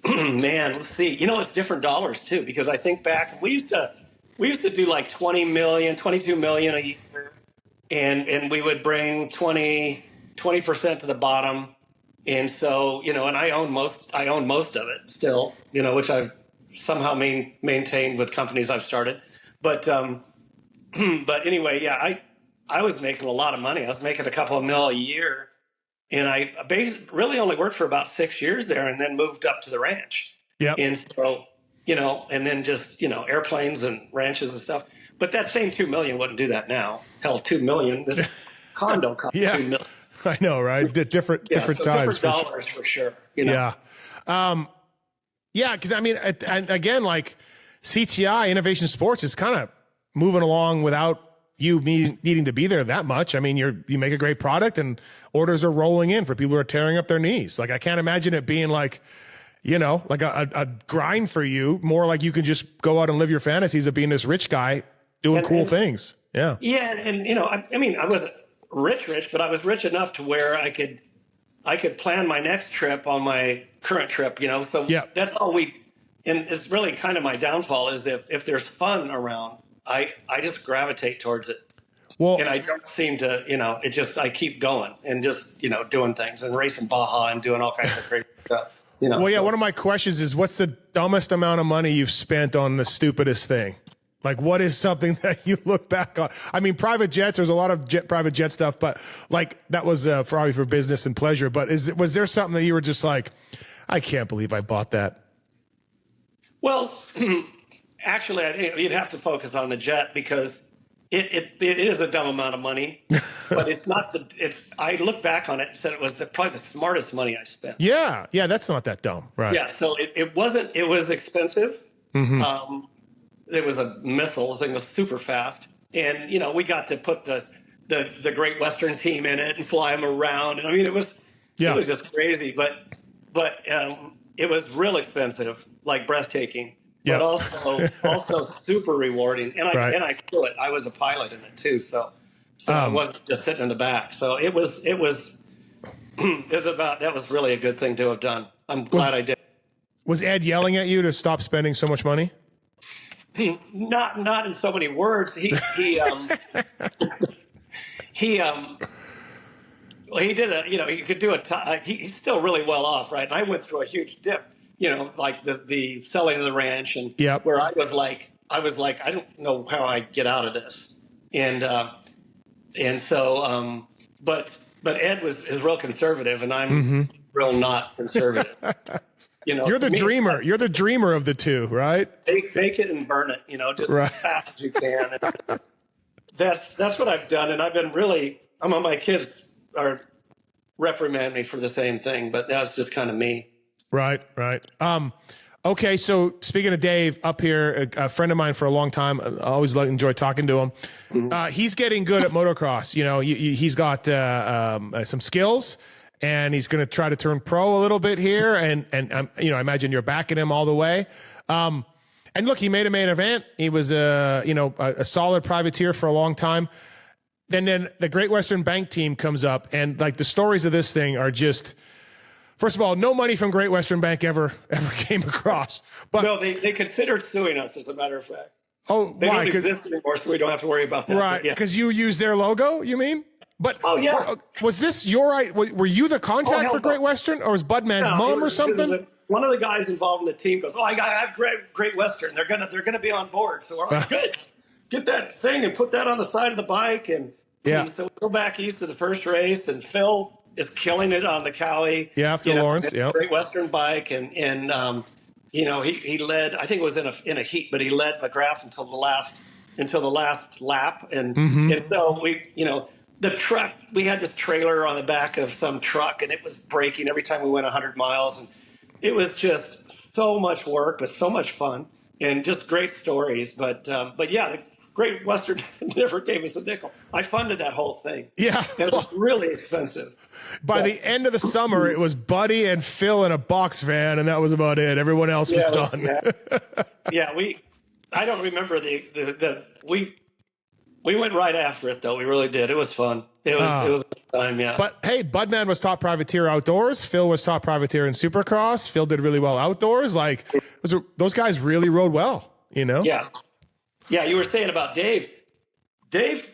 Man, let's see. It's different dollars too, because I think back, we used to do like 20 million, 22 million a year. And we would bring 20% to the bottom. And so, and I own most of it still, which I've somehow maintained with companies I've started. But anyway, yeah, I was making a lot of money. I was making a couple of mil a year. And I really only worked for about 6 years there and then moved up to the ranch. Yeah. And so, and then just, airplanes and ranches and stuff. But that same 2 million wouldn't do that now. Hell, 2 million. This condo cost 2 million. I know, right? Different times. Different dollars for sure. Yeah. Because I mean, and again, like CTI Innovation Sports is kind of moving along without you needing to be there that much. I mean, you make a great product and orders are rolling in for people who are tearing up their knees. Like, I can't imagine it being like, like a grind for you. More like you can just go out and live your fantasies of being this rich guy doing cool things. Yeah. Yeah. And, I mean, I wasn't rich, but I was rich enough to where I could plan my next trip on my current trip, so that's all and it's really kind of my downfall is if there's fun around, I just gravitate towards it. Well, and I don't seem to, I keep going and just, doing things and racing Baja and doing all kinds of crazy stuff. Well, yeah. One of my questions is, what's the dumbest amount of money you've spent on the stupidest thing? Like, what is something that you look back on? I mean, private jets, there's a lot of private jet stuff, but like that was probably for business and pleasure. But was there something that you were just like, I can't believe I bought that? Well, actually, I think you'd have to focus on the jet because it is a dumb amount of money, but it's not I look back on it and said it was probably the smartest money I spent. Yeah. Yeah. That's not that dumb. Right. Yeah. So it was expensive. Mm-hmm. It was a missile. The thing was super fast. And, we got to put the Great Western team in it and fly them around. And I mean, it was just crazy, but it was real expensive, like breathtaking, but also super rewarding. And I flew it. I was a pilot in it too. So I wasn't just sitting in the back. So that was really a good thing to have done. I'm glad I did. Was Ed yelling at you to stop spending so much money? Not in so many words. He did he could do he's still really well off, right? And I went through a huge dip, like the selling of the ranch and where I was like, I was like, I don't know how I get out of this. And so, but Ed is real conservative, and I'm real not conservative. You know, You're the dreamer. Like, You're the dreamer of the two, right? bake it and burn it. You know, just Right. as fast as you can. And that's what I've done, and I've been really. My kids are reprimand me for the same thing, but that's just kind of me. Right. Okay, so speaking of Dave up here, a friend of mine for a long time, I always enjoy talking to him. He's getting good at motocross. You know, he's got some skills, and he's going to try to turn pro a little bit here. And you know, I imagine you're backing him all the way. And look, he made a main event. He was a solid privateer for a long time. Then the Great Western Bank team comes up, and like the stories of this thing are just. First of all, no money from Great Western Bank ever came across. But no, they considered suing us, as a matter of fact. Oh, they why? don't exist anymore, so we don't have to worry about that. Right, because you use their logo, you mean? But was this your right? Were you the contact for Great Western, or was Budman's mom or something? One of the guys involved in the team goes, "Oh, I have Great Western. They're gonna be on board." So we're like, "Good, get that thing and put that on the side of the bike." And so we go back east to the first race, and Phil is killing it on the Cowie. Yeah, Phil Lawrence. Yeah, Great Western bike, and you know, he led. I think it was in a heat, but he led McGrath until the last lap, and so the truck. We had this trailer on the back of some truck, and it was breaking every time we went 100 miles, and it was just so much work, but so much fun, and just great stories. But yeah, the Great Western never gave us a nickel. I funded that whole thing. Yeah, and it was really expensive. By the end of the summer, it was Buddy and Phil in a box van, and that was about it. Everyone else was done. I don't remember we went right after it, though. We really did. It was fun. It was a good time, yeah. But hey, Budman was top privateer outdoors. Phil was top privateer in Supercross. Phil did really well outdoors. Like those guys really rode well, you know? Yeah. Yeah, you were saying about Dave. Dave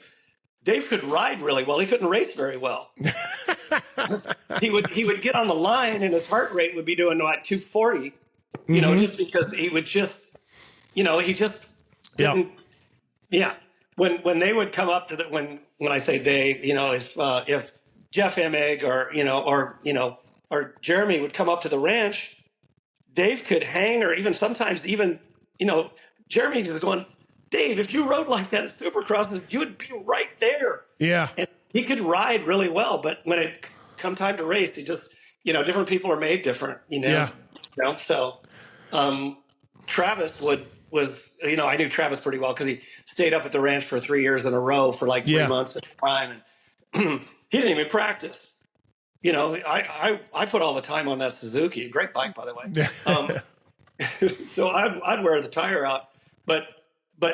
could ride really well. He couldn't race very well. he would get on the line, and his heart rate would be doing like 240. You know, just because he would just, he just didn't. Yeah. When they would come up to when I say they, if Jeff Emig or Jeremy would come up to the ranch, Dave could hang, or sometimes Jeremy was going, "Dave, if you rode like that at Supercross, you would be right there." Yeah. And he could ride really well, but when it come time to race, he just, different people are made different, Yeah. So Travis was, I knew Travis pretty well because he stayed up at the ranch for 3 years in a row for like 3 months at a time. And he didn't even practice. I put all the time on that Suzuki. Great bike, by the way. So I'd wear the tire out, but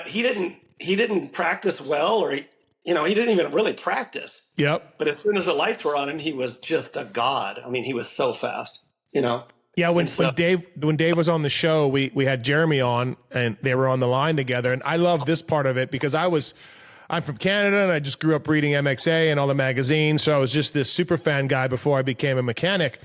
he didn't practice well, or he didn't even really practice. Yep. But as soon as the lights were on him, he was just a god. I mean, he was so fast, Yeah, when Dave was on the show, we had Jeremy on, and they were on the line together. And I love this part of it because I'm from Canada, and I just grew up reading MXA and all the magazines. So I was just this super fan guy before I became a mechanic.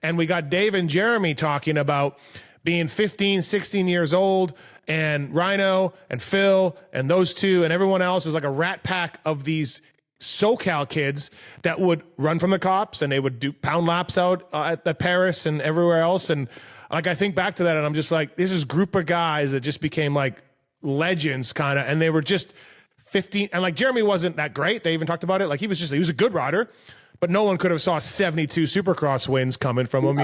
And we got Dave and Jeremy talking about being 15, 16 years old, and Rhino and Phil and those two and everyone else was like a rat pack of these SoCal kids that would run from the cops, and they would do pound laps out at Paris and everywhere else. And like, I think back to that, and I'm just like, this is a group of guys that just became like legends kind of, and they were just 15. And like, Jeremy wasn't that great. They even talked about it. Like, he was a good rider, but no one could have saw 72 Supercross wins coming from him,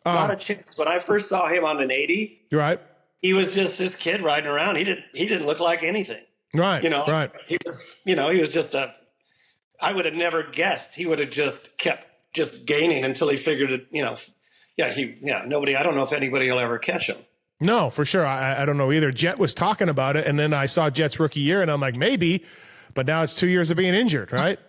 Not a chance. When I first saw him on an 80, you're right. He was just this kid riding around. He didn't look like anything. Right. Right. He was just I would have never guessed. He would have just kept just gaining until he figured it, nobody, I don't know if anybody will ever catch him. No, for sure. I don't know either. Jet was talking about it, and then I saw Jet's rookie year, and I'm like, maybe, but now it's 2 years of being injured, right?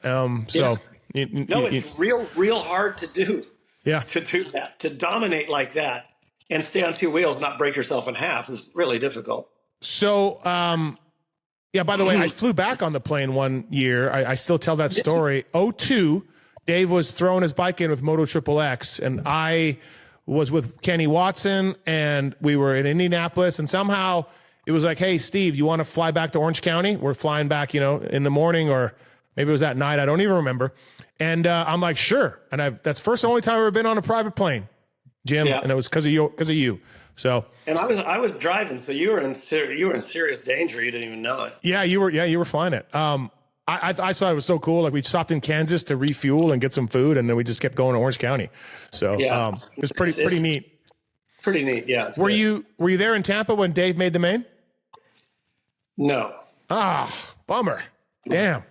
It's real hard to do. Yeah. To do that, to dominate like that and stay on two wheels, not break yourself in half, is really difficult. So, by the way, I flew back on the plane one year. I still tell that story. 2002, Dave was throwing his bike in with Moto Triple X, and I was with Kenny Watson, and we were in Indianapolis, and somehow it was like, hey, Steve, you want to fly back to Orange County? We're flying back, in the morning, or maybe it was at night. I don't even remember. And I'm like, sure. And that's first and only time I've ever been on a private plane, Jim. Yeah. And it was because of you. So. And I was driving, so you were in serious danger. You didn't even know it. Yeah, you were flying it. I thought it was so cool. Like, we stopped in Kansas to refuel and get some food, and then we just kept going to Orange County. So it was pretty neat. Pretty neat, yeah. Were you there in Tampa when Dave made the main? No. Bummer. Damn.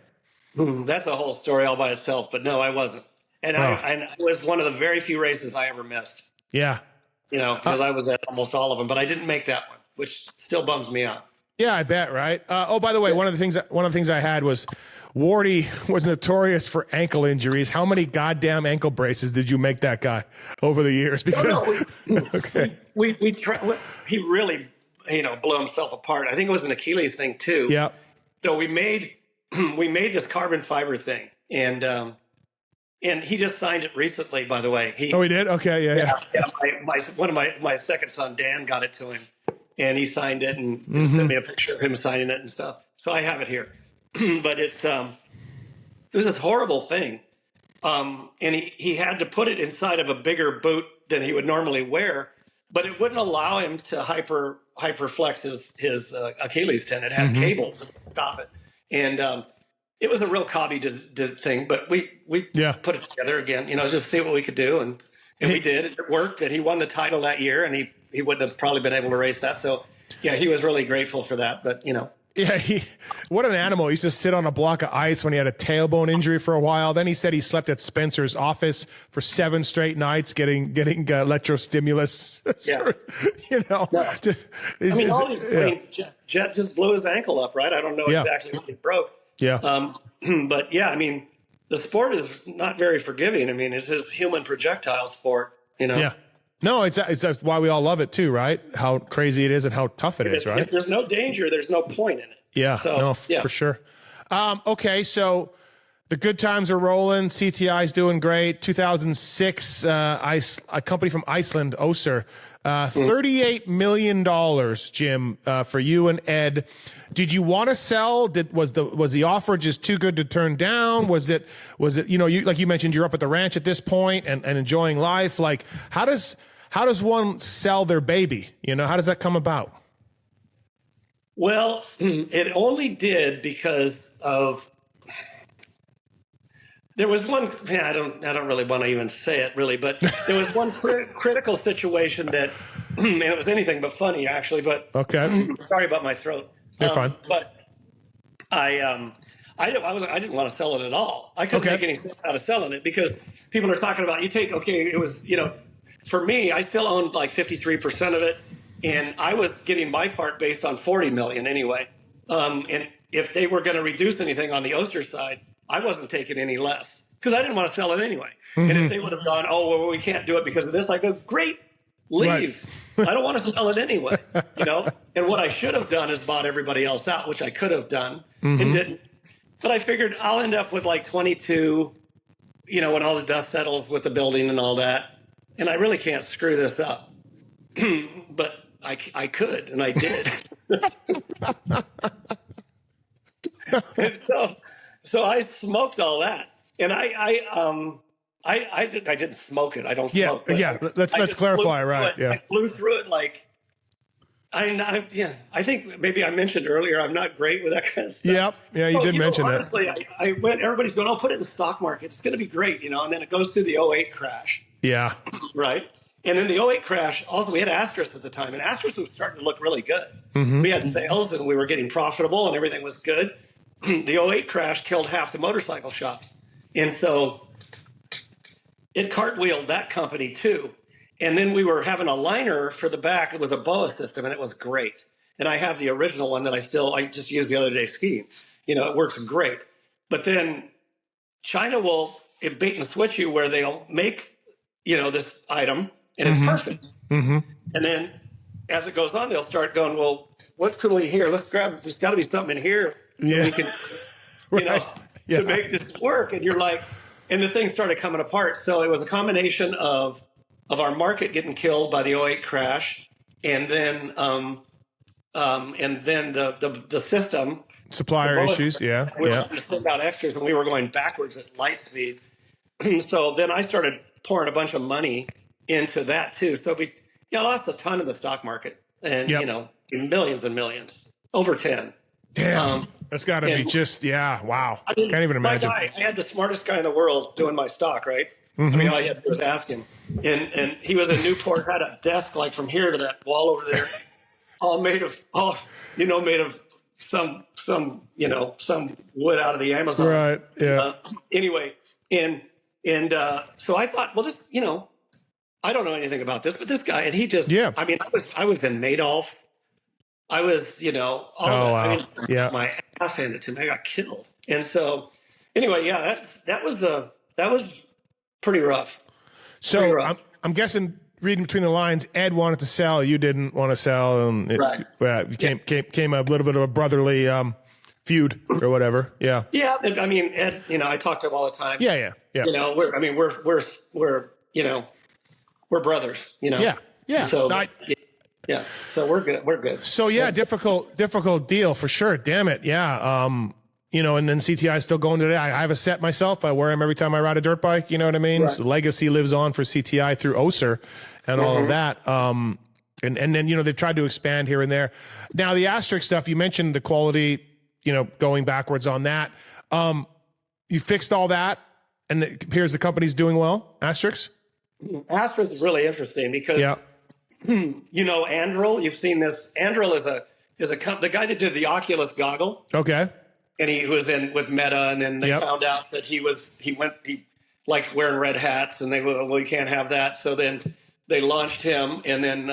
That's a whole story all by itself. But no, I wasn't. And I was one of the very few races I ever missed. Yeah. Because I was at almost all of them, but I didn't make that one, which still bums me out. Yeah, I bet, right? By the way, one of the things I had was Wardy was notorious for ankle injuries. How many goddamn ankle braces did you make that guy over the years? Because we he really blew himself apart. I think it was an Achilles thing too. Yeah. So we made this carbon fiber thing, and he just signed it recently. By the way, he did. Okay, yeah. One of my second son Dan got it to him. And he signed it and sent me a picture of him signing it and stuff. So I have it here. But it was this horrible thing. And he had to put it inside of a bigger boot than he would normally wear, but it wouldn't allow him to hyperflex his Achilles tendon. It had cables to stop it. And it was a real cobby thing, but we put it together again, just see what we could do. And we did. It worked. And he won the title that year, and he wouldn't have probably been able to race that. So, yeah, he was really grateful for that. But, Yeah, what an animal. He used to sit on a block of ice when he had a tailbone injury for a while. Then he said he slept at Spencer's office for 7 straight nights getting electrostimulus. Jet just blew his ankle up, right? I don't know exactly what he broke. Yeah. But, yeah, the sport is not very forgiving. It's his human projectile sport, Yeah. No, it's why we all love it too, right? How crazy it is and how tough it is, right? If there's no danger, there's no point in it. Yeah, for sure. Okay, so the good times are rolling. CTI's doing great. 2006, a company from Iceland, Össur, $38 million, Jim, for you and Ed. Did you want to sell? Was the offer just too good to turn down? Was it you, like you mentioned, you're up at the ranch at this point and enjoying life. Like, how does one sell their baby? How does that come about? Well, it only did because of there was one. I don't really want to even say it really, but there was one critical situation that, and it was anything but funny actually. But okay, sorry about my throat. You're fine. But I didn't want to sell it at all. I couldn't make any sense out of selling it because people are talking about it was for me, I still owned like 53% of it, and I was getting my part based on 40 million anyway. And if they were going to reduce anything on the Össur side, I wasn't taking any less because I didn't want to sell it anyway. And if they would have gone, we can't do it because of this, I go, great, leave. Right. I don't want to sell it anyway, And what I should have done is bought everybody else out, which I could have done and didn't. But I figured I'll end up with like 22, when all the dust settles with the building and all that. And I really can't screw this up. But I could, and I did. And so I smoked all that. And I didn't smoke it. I don't smoke. Yeah. Let's clarify, right? Yeah. I flew through it like I think maybe I mentioned earlier I'm not great with that kind of stuff. Yep. Yeah, you did mention that. Honestly, I went. Everybody's going, put it in the stock market. It's going to be great, and then it goes through the '08 crash. Yeah. Right. And in the '08 crash, also we had Asterisk at the time, and Asterisk was starting to look really good. We had sales, and we were getting profitable, and everything was good. The '08 crash killed half the motorcycle shops, and so it cartwheeled that company too. And then we were having a liner for the back. It was a BOA system, and it was great. And I have the original one that I just used the other day skiing. It works great. But then China will bait and switch you where they'll make, this item, and it's perfect. And then as it goes on, they'll start going, well, what can we hear? Let's grab, there's got to be something in here that we can, to make this work. And you're like, and the thing started coming apart. So it was a combination of our market getting killed by the '08 crash, and then and then the system Supplier the bullets, issues. Yeah. we were Yeah. having to send out extras, and we were going backwards at light speed. So then I started pouring a bunch of money into that too. So we lost a ton in the stock market, and Yep. millions and millions, over 10. Damn. That's got to be just, yeah. Wow. I mean, Can't even imagine. I had the smartest guy in the world doing my stock, right? I mean, all you had to do was ask him. And he was in Newport, had a desk like from here to that wall over there, all made of some wood out of the Amazon. Right. Yeah. Anyway, so I thought, well, this, I don't know anything about this, but this guy, and he just, Yeah. I mean, I was in Madoff. I was, all that. Wow. I mean, Yeah. my ass handed to me. I got killed. And so, anyway, yeah, that was pretty rough. So I'm guessing, reading between the lines, Ed wanted to sell, you didn't want to sell, and it came a little bit of a brotherly feud or whatever. Yeah. Yeah, I mean, Ed, I talk to him all the time. Yeah. We're brothers. Yeah. So so we're good. We're good. So difficult deal for sure. Damn it. Yeah. And then CTI is still going today. I have a set myself. I wear them every time I ride a dirt bike. You know what I mean? Right. So the legacy lives on for CTI through OSER and all of that. And then, they've tried to expand here and there. Now the asterisk stuff, you mentioned the quality, going backwards on that. You fixed all that and it appears the company's doing well. Asterisk? Asterisk is really interesting because, Andril, you've seen this. Andril is the guy that did the Oculus goggle. Okay. And he was in with Meta, and then they found out that he liked wearing red hats, and they were, well, you can't have that. So then they launched him, and then,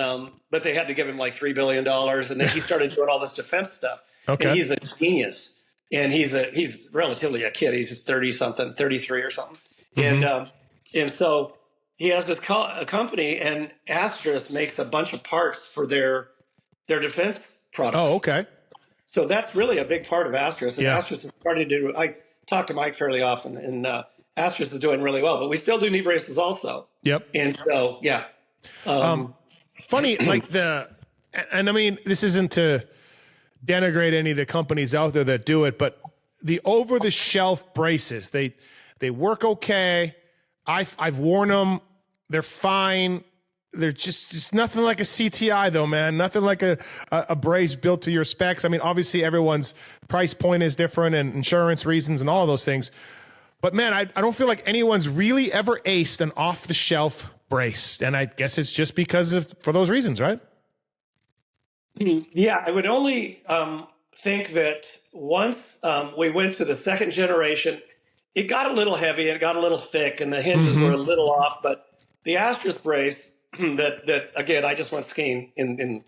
but they had to give him like $3 billion, and then he started doing all this defense stuff. Okay. And he's a genius, and he's relatively a kid. He's 30-something, 33 or something. Mm-hmm. And so he has this company, and Asterisk makes a bunch of parts for their defense products. Oh, okay. So that's really a big part of Asterisk. And Asterisk is starting to do, I talk to Mike fairly often, and Asterisk is doing really well, but we still do knee braces also. Yep. And so, yeah. Funny, and I mean, this isn't to denigrate any of the companies out there that do it, but the over-the-shelf braces, they work okay. I've worn them. They're fine. They're just nothing like a CTI though, man. Nothing like a brace built to your specs. I mean, obviously everyone's price point is different and insurance reasons and all of those things. But man, I don't feel like anyone's really ever aced an off the shelf brace. And I guess it's just for those reasons, right? Yeah, I would only think that once we went to the second generation, it got a little heavy, it got a little thick, and the hinges were a little off. But the Asterisk brace, that again, I just went skiing and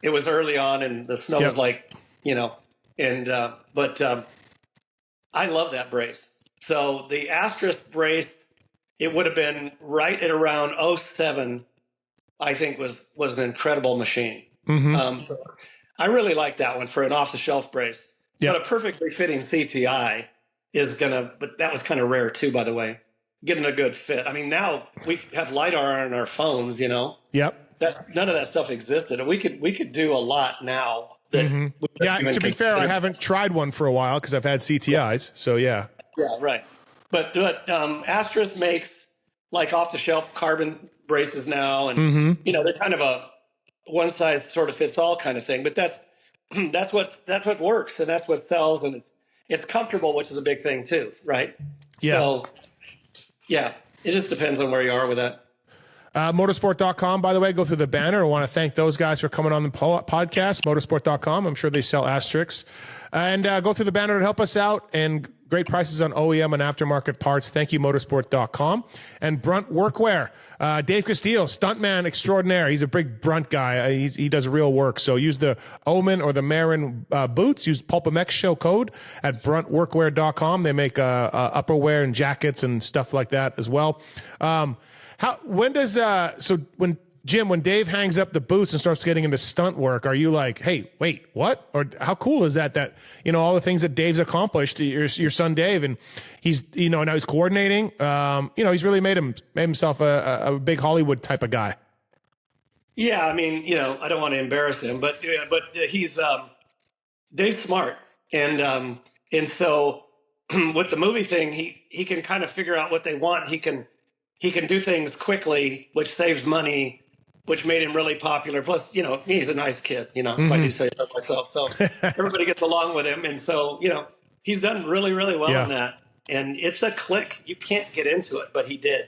it was early on, and the snow was like, but I love that brace. So the Asterisk brace, it would have been right at around 07, I think was an incredible machine. So I really like that one for an off the shelf brace. But a perfectly fitting CTI but that was kind of rare too, by the way. Getting a good fit. I mean, now we have LiDAR on our phones, Yep. None of that stuff existed. And we could do a lot now. To be fair, I haven't tried one for a while because I've had CTIs. So yeah. Yeah, right. But Asterisk makes like off the shelf carbon braces now, and they're kind of a one size sort of fits all kind of thing. But that's what works, and that's what sells, and it's comfortable, which is a big thing too, right? Yeah. So, yeah, it just depends on where you are with that. Motorsport.com, by the way, go through the banner. I want to thank those guys for coming on the podcast, motorsport.com. I'm sure they sell Asterisks. And go through the banner to help us out, and great prices on OEM and aftermarket parts. Thank you, motorsport.com. And Brunt Workwear. Dave Castillo, stuntman extraordinaire. He's a big Brunt guy. He does real work. So use the Omen or the Marin boots. Use Pulpamex show code at bruntworkwear.com. They make upperwear and jackets and stuff like that as well. When Dave hangs up the boots and starts getting into stunt work, are you like, hey, wait, what? Or how cool is that all the things that Dave's accomplished, your son Dave, and he's, now he's coordinating, he's really made himself a big Hollywood type of guy. Yeah, I mean, I don't want to embarrass him, but he's Dave's smart, and so with the movie thing, he can kind of figure out what they want. He can do things quickly, which saves money, which made him really popular. Plus, he's a nice kid. If I do say so myself, so everybody gets along with him, and so he's done really, really well Yeah. in that. And it's a click. You can't get into it, but he did.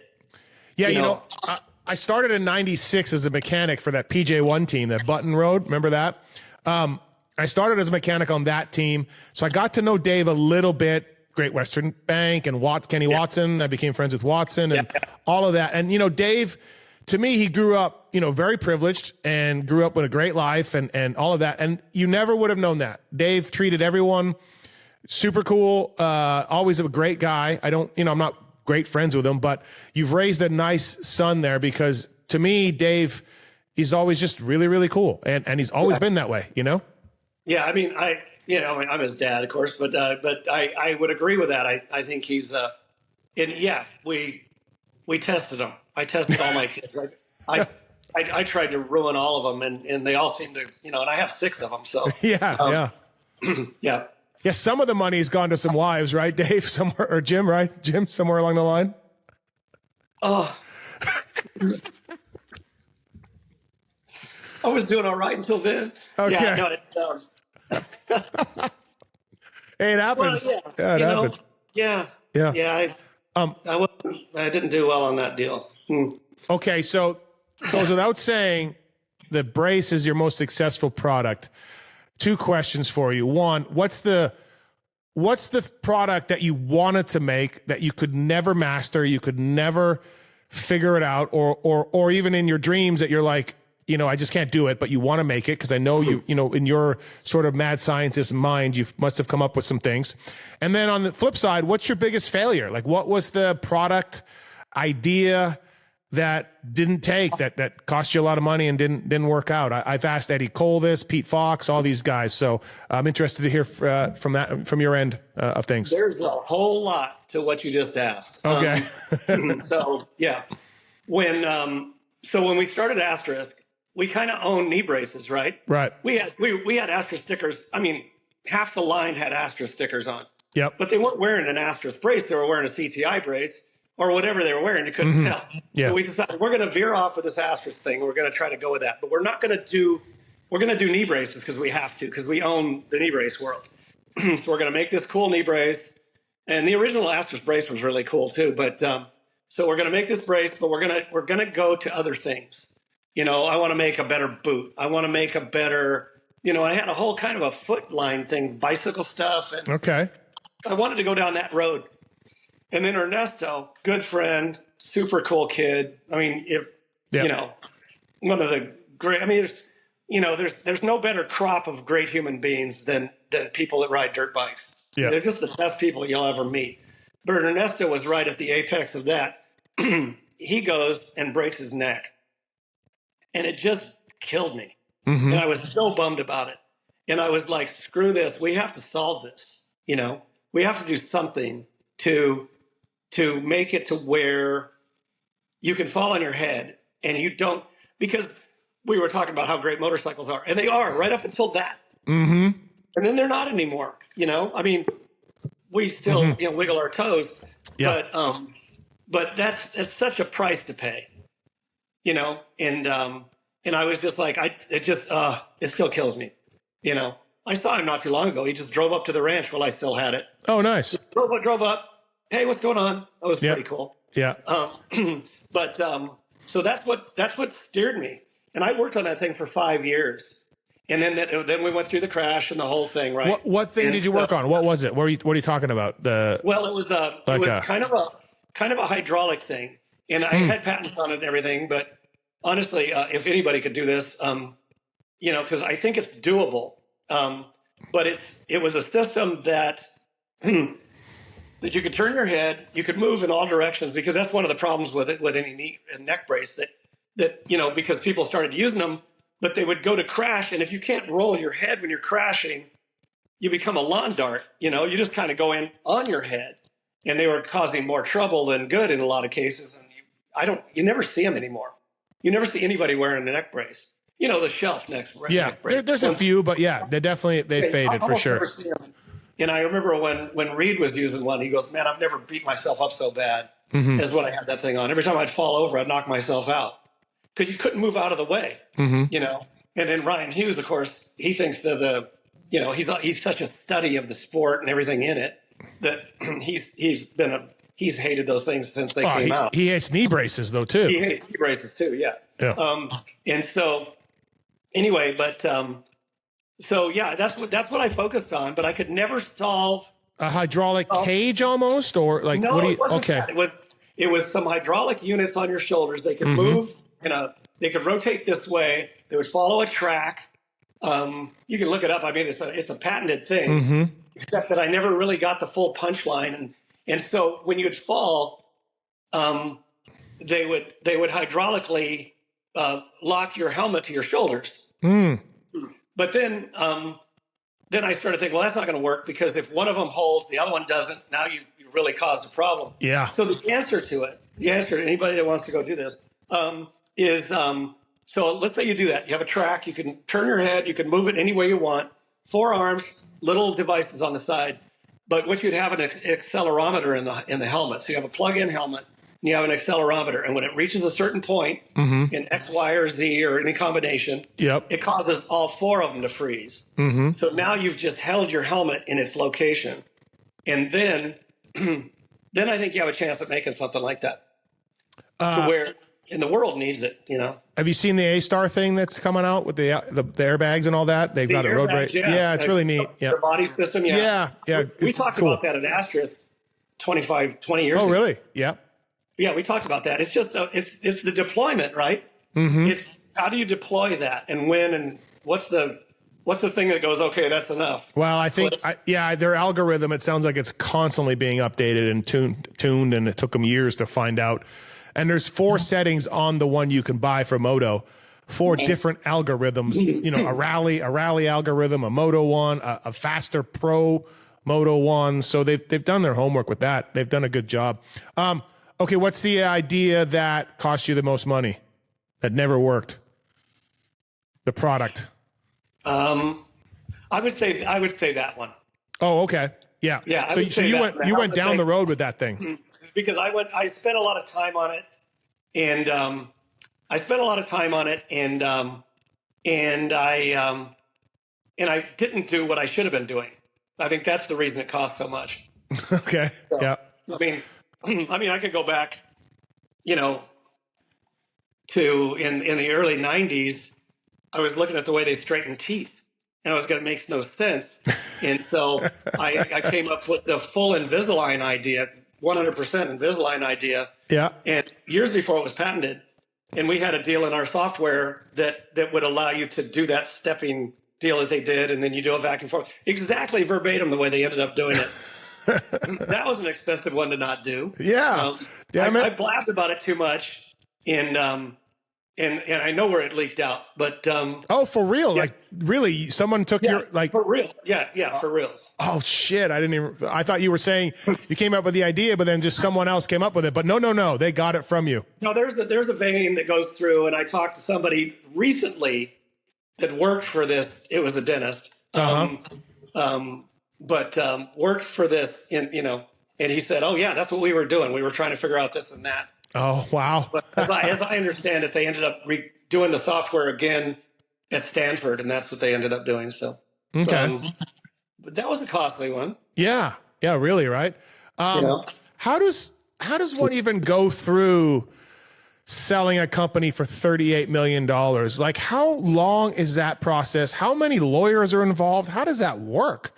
Yeah, I started in '96 as a mechanic for that PJ1 team, that Button Road. Remember that? I started as a mechanic on that team, so I got to know Dave a little bit. Great Western Bank and Kenny Watson. I became friends with Watson and all of that. And Dave, to me, he grew up, very privileged and grew up with a great life and all of that. And you never would have known that. Dave treated everyone super cool. Always a great guy. I'm not great friends with him, but you've raised a nice son there, because to me, Dave, he's always just really, really cool. And he's always been that way, Yeah, I mean, I'm his dad, of course, but I would agree with that. I think he's and yeah, we tested him. I tested all my kids. I tried to ruin all of them, and they all seem to, and I have 6 of them. So yeah. yeah. Yeah, some of the money's gone to some wives, right, Dave? Somewhere, or Jim, right? Jim, somewhere along the line. Oh, I was doing all right until then. Okay. Yeah, no, it's hey, it happens. well, Yeah, it happens. Yeah. I didn't do well on that deal. Okay, so it goes without saying, the brace is your most successful product. 2 questions for you. One, what's the product that you wanted to make that you could never master, you could never figure it out, or even in your dreams that you're like, I just can't do it, but you want to make it because I know you, in your sort of mad scientist mind, you must have come up with some things. And then on the flip side, what's your biggest failure? Like, what was the product idea that didn't take, that cost you a lot of money and didn't work out? I've asked Eddie Cole this, Pete Fox, all these guys. So I'm interested to hear from your end of things. There's a whole lot to what you just asked. Okay. So yeah, when we started Asterisk, we kind of owned knee braces, right? Right. We had Asterisk stickers. I mean, half the line had Asterisk stickers on. Yep. But they weren't wearing an Asterisk brace. They were wearing a CTI brace or whatever they were wearing. You couldn't tell. Yeah. So we decided we're going to veer off with this Asterisk thing. We're going to try to go with that. But we're not going to do – we're going to do knee braces because we have to, because we own the knee brace world. So we're going to make this cool knee brace. And the original Asterisk brace was really cool too. But so we're going to make this brace, but we're going to go to other things. I want to make a better boot. I want to make a better – I had a whole kind of a foot line thing, bicycle stuff. And Okay. I wanted to go down that road. And then Ernesto, good friend, super cool kid. I mean, one of the great. I mean, there's no better crop of great human beings than people that ride dirt bikes. Yeah. They're just the best people you'll ever meet. But Ernesto was right at the apex of that. He goes and breaks his neck, and it just killed me. And I was so bummed about it. And I was like, screw this. We have to solve this. We have to do something to make it to where you can fall on your head and you don't, because we were talking about how great motorcycles are, and they are right up until that. And then they're not anymore. I mean, we still, wiggle our toes, but that's such a price to pay, and I was just like, it still kills me. I saw him not too long ago. He just drove up to the ranch while I still had it. Oh, nice. Drove up. Hey, what's going on? That was pretty cool. Yeah. So that's what steered me. And I worked on that thing for 5 years. And then we went through the crash and the whole thing, right? What thing did you work on? What was it? What are you talking about? It was kind of a hydraulic thing. And I had patents on it and everything, but honestly, if anybody could do this, because I think it's doable. But it was a system that that you could turn your head, you could move in all directions, because that's one of the problems with it, with any knee and neck brace, that because people started using them, but they would go to crash, and if you can't roll your head when you're crashing, you become a lawn dart. You just kind of go in on your head, and they were causing more trouble than good in a lot of cases. And you never see them anymore. You never see anybody wearing a neck brace. You know, the shelf neck Yeah, brace. there's a few, but yeah, they faded for sure. And I remember when Reed was using one, he goes, "Man, I've never beat myself up so bad as when I had that thing on. Every time I'd fall over, I'd knock myself out because you couldn't move out of the way, you know." And then Ryan Hughes, of course, he thinks that he's such a study of the sport and everything in it that he's hated those things since they came out. He hates knee braces though too. He hates knee braces too, yeah. And so anyway, but so yeah, that's what I focused on, but I could never solve a hydraulic cage almost, or like no, what do you? It wasn't Okay, that. It was some hydraulic units on your shoulders. They could move they could rotate this way. They would follow a track. You can look it up. I mean, it's a patented thing, except that I never really got the full punchline. And so when you'd fall, they would hydraulically lock your helmet to your shoulders. But then I started thinking, well, that's not going to work because if one of them holds, the other one doesn't. Now you really caused a problem. Yeah. So the answer to anybody that wants to go do this is so let's say you do that. You have a track. You can turn your head. You can move it any way you want. 4 arms, little devices on the side. But what you'd have an accelerometer in the helmet. So you have a plug-in helmet and you have an accelerometer. And when it reaches a certain point in X, Y, or Z or any combination, it causes all 4 of them to freeze. So now you've just held your helmet in its location. And then I think you have a chance at making something like that to where and the world needs it, you know. Have you seen the A-Star thing that's coming out with the airbags and all that? They've got a road race. Yeah, it's really neat. Yeah. The body system, yeah. We talked about that at Asterisk 20 years ago. Oh, really? Yeah. Yeah, we talked about that. It's just it's the deployment, right? It's how do you deploy that and when and what's the thing that goes, okay, that's enough? Well, I think their algorithm, it sounds like it's constantly being updated and tuned, and it took them years to find out. And there's 4 settings on the one you can buy for Moto, 4 different algorithms, you know, a rally algorithm, a Moto one, a faster pro Moto one. So they've done their homework with that. They've done a good job. Okay. What's the idea that cost you the most money that never worked? The product. I would say that one. Oh, okay. Yeah. Yeah. So you went down the road with that thing. Because I spent a lot of time on it, and I didn't do what I should have been doing. I think that's the reason it cost so much. Okay. So, yeah. I mean, I could go back, you know, to in the early '90s. I was looking at the way they straighten teeth, and I was going to make no sense, and so I came up with the full Invisalign idea. 100% Invisalign idea. Yeah. And years before it was patented, and we had a deal in our software that would allow you to do that stepping deal that they did, and then you do a back and forth, exactly verbatim the way they ended up doing it. That was an expensive one to not do. Yeah. I blabbed about it too much, and I know where it leaked out, but oh, for real? Yeah. Like really, someone took your for real? Yeah, for real. Oh shit! I thought you were saying you came up with the idea, but then just someone else came up with it. But no, they got it from you. No, there's a vein that goes through, and I talked to somebody recently that worked for this. It was a dentist, but worked for this, and he said, "Oh yeah, that's what we were doing. We were trying to figure out this and that." Oh, wow. But as I understand it, they ended up doing the software again at Stanford, and that's what they ended up doing. So, okay. But that was a costly one. Yeah. Yeah, really, right? How does one even go through selling a company for $38 million? Like, how long is that process? How many lawyers are involved? How does that work?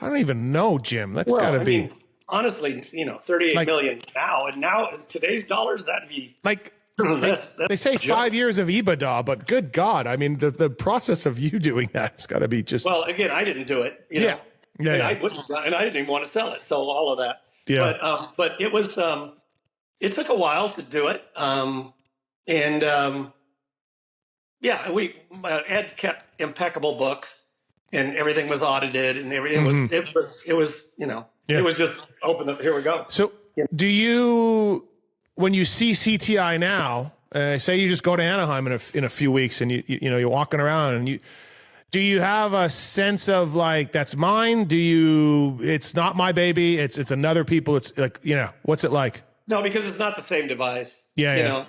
I don't even know, Jim. That's gotta be... Honestly, 38 million now, and now in today's dollars, that'd be like they say 5 years of EBITDA, but good God, I mean the process of you doing that's got to be just. Well, again, I didn't do it. I wouldn't, and I didn't even want to sell it. So all of that. Yeah. But it was it took a while to do it, Ed kept impeccable books, and everything was audited, and everything was it was. It was just open. Here we go. So do you, when you see CTI now, say you just go to Anaheim in a few weeks, and you're walking around, and do you have a sense of like, that's mine? It's not my baby. It's another people. It's like, what's it like? No, because it's not the same device. Yeah. You know?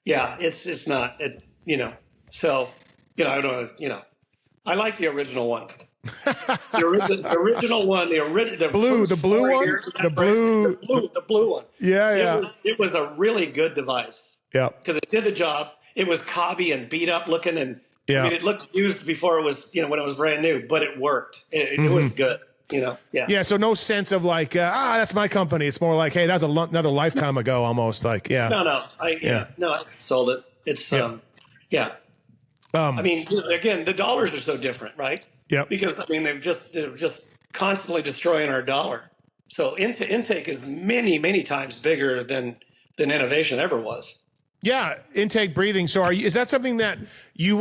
Yeah. It's not, so, I don't, I like the original one. The original one, the blue one, the blue one. Yeah. It was a really good device. Yeah. Because it did the job. It was cobby and beat up looking, and yeah. I mean, it looked used before it was, when it was brand new, but it worked. It was good. Yeah. Yeah. So no sense of like, that's my company. It's more like, hey, that's another lifetime ago, almost like, yeah. No. I sold it. It's yeah. I mean, again, the dollars are so different, right? Yeah. Because I mean, they're just constantly destroying our dollar. So intake is many, many times bigger than innovation ever was. Yeah, intake breathing. So is that something that are you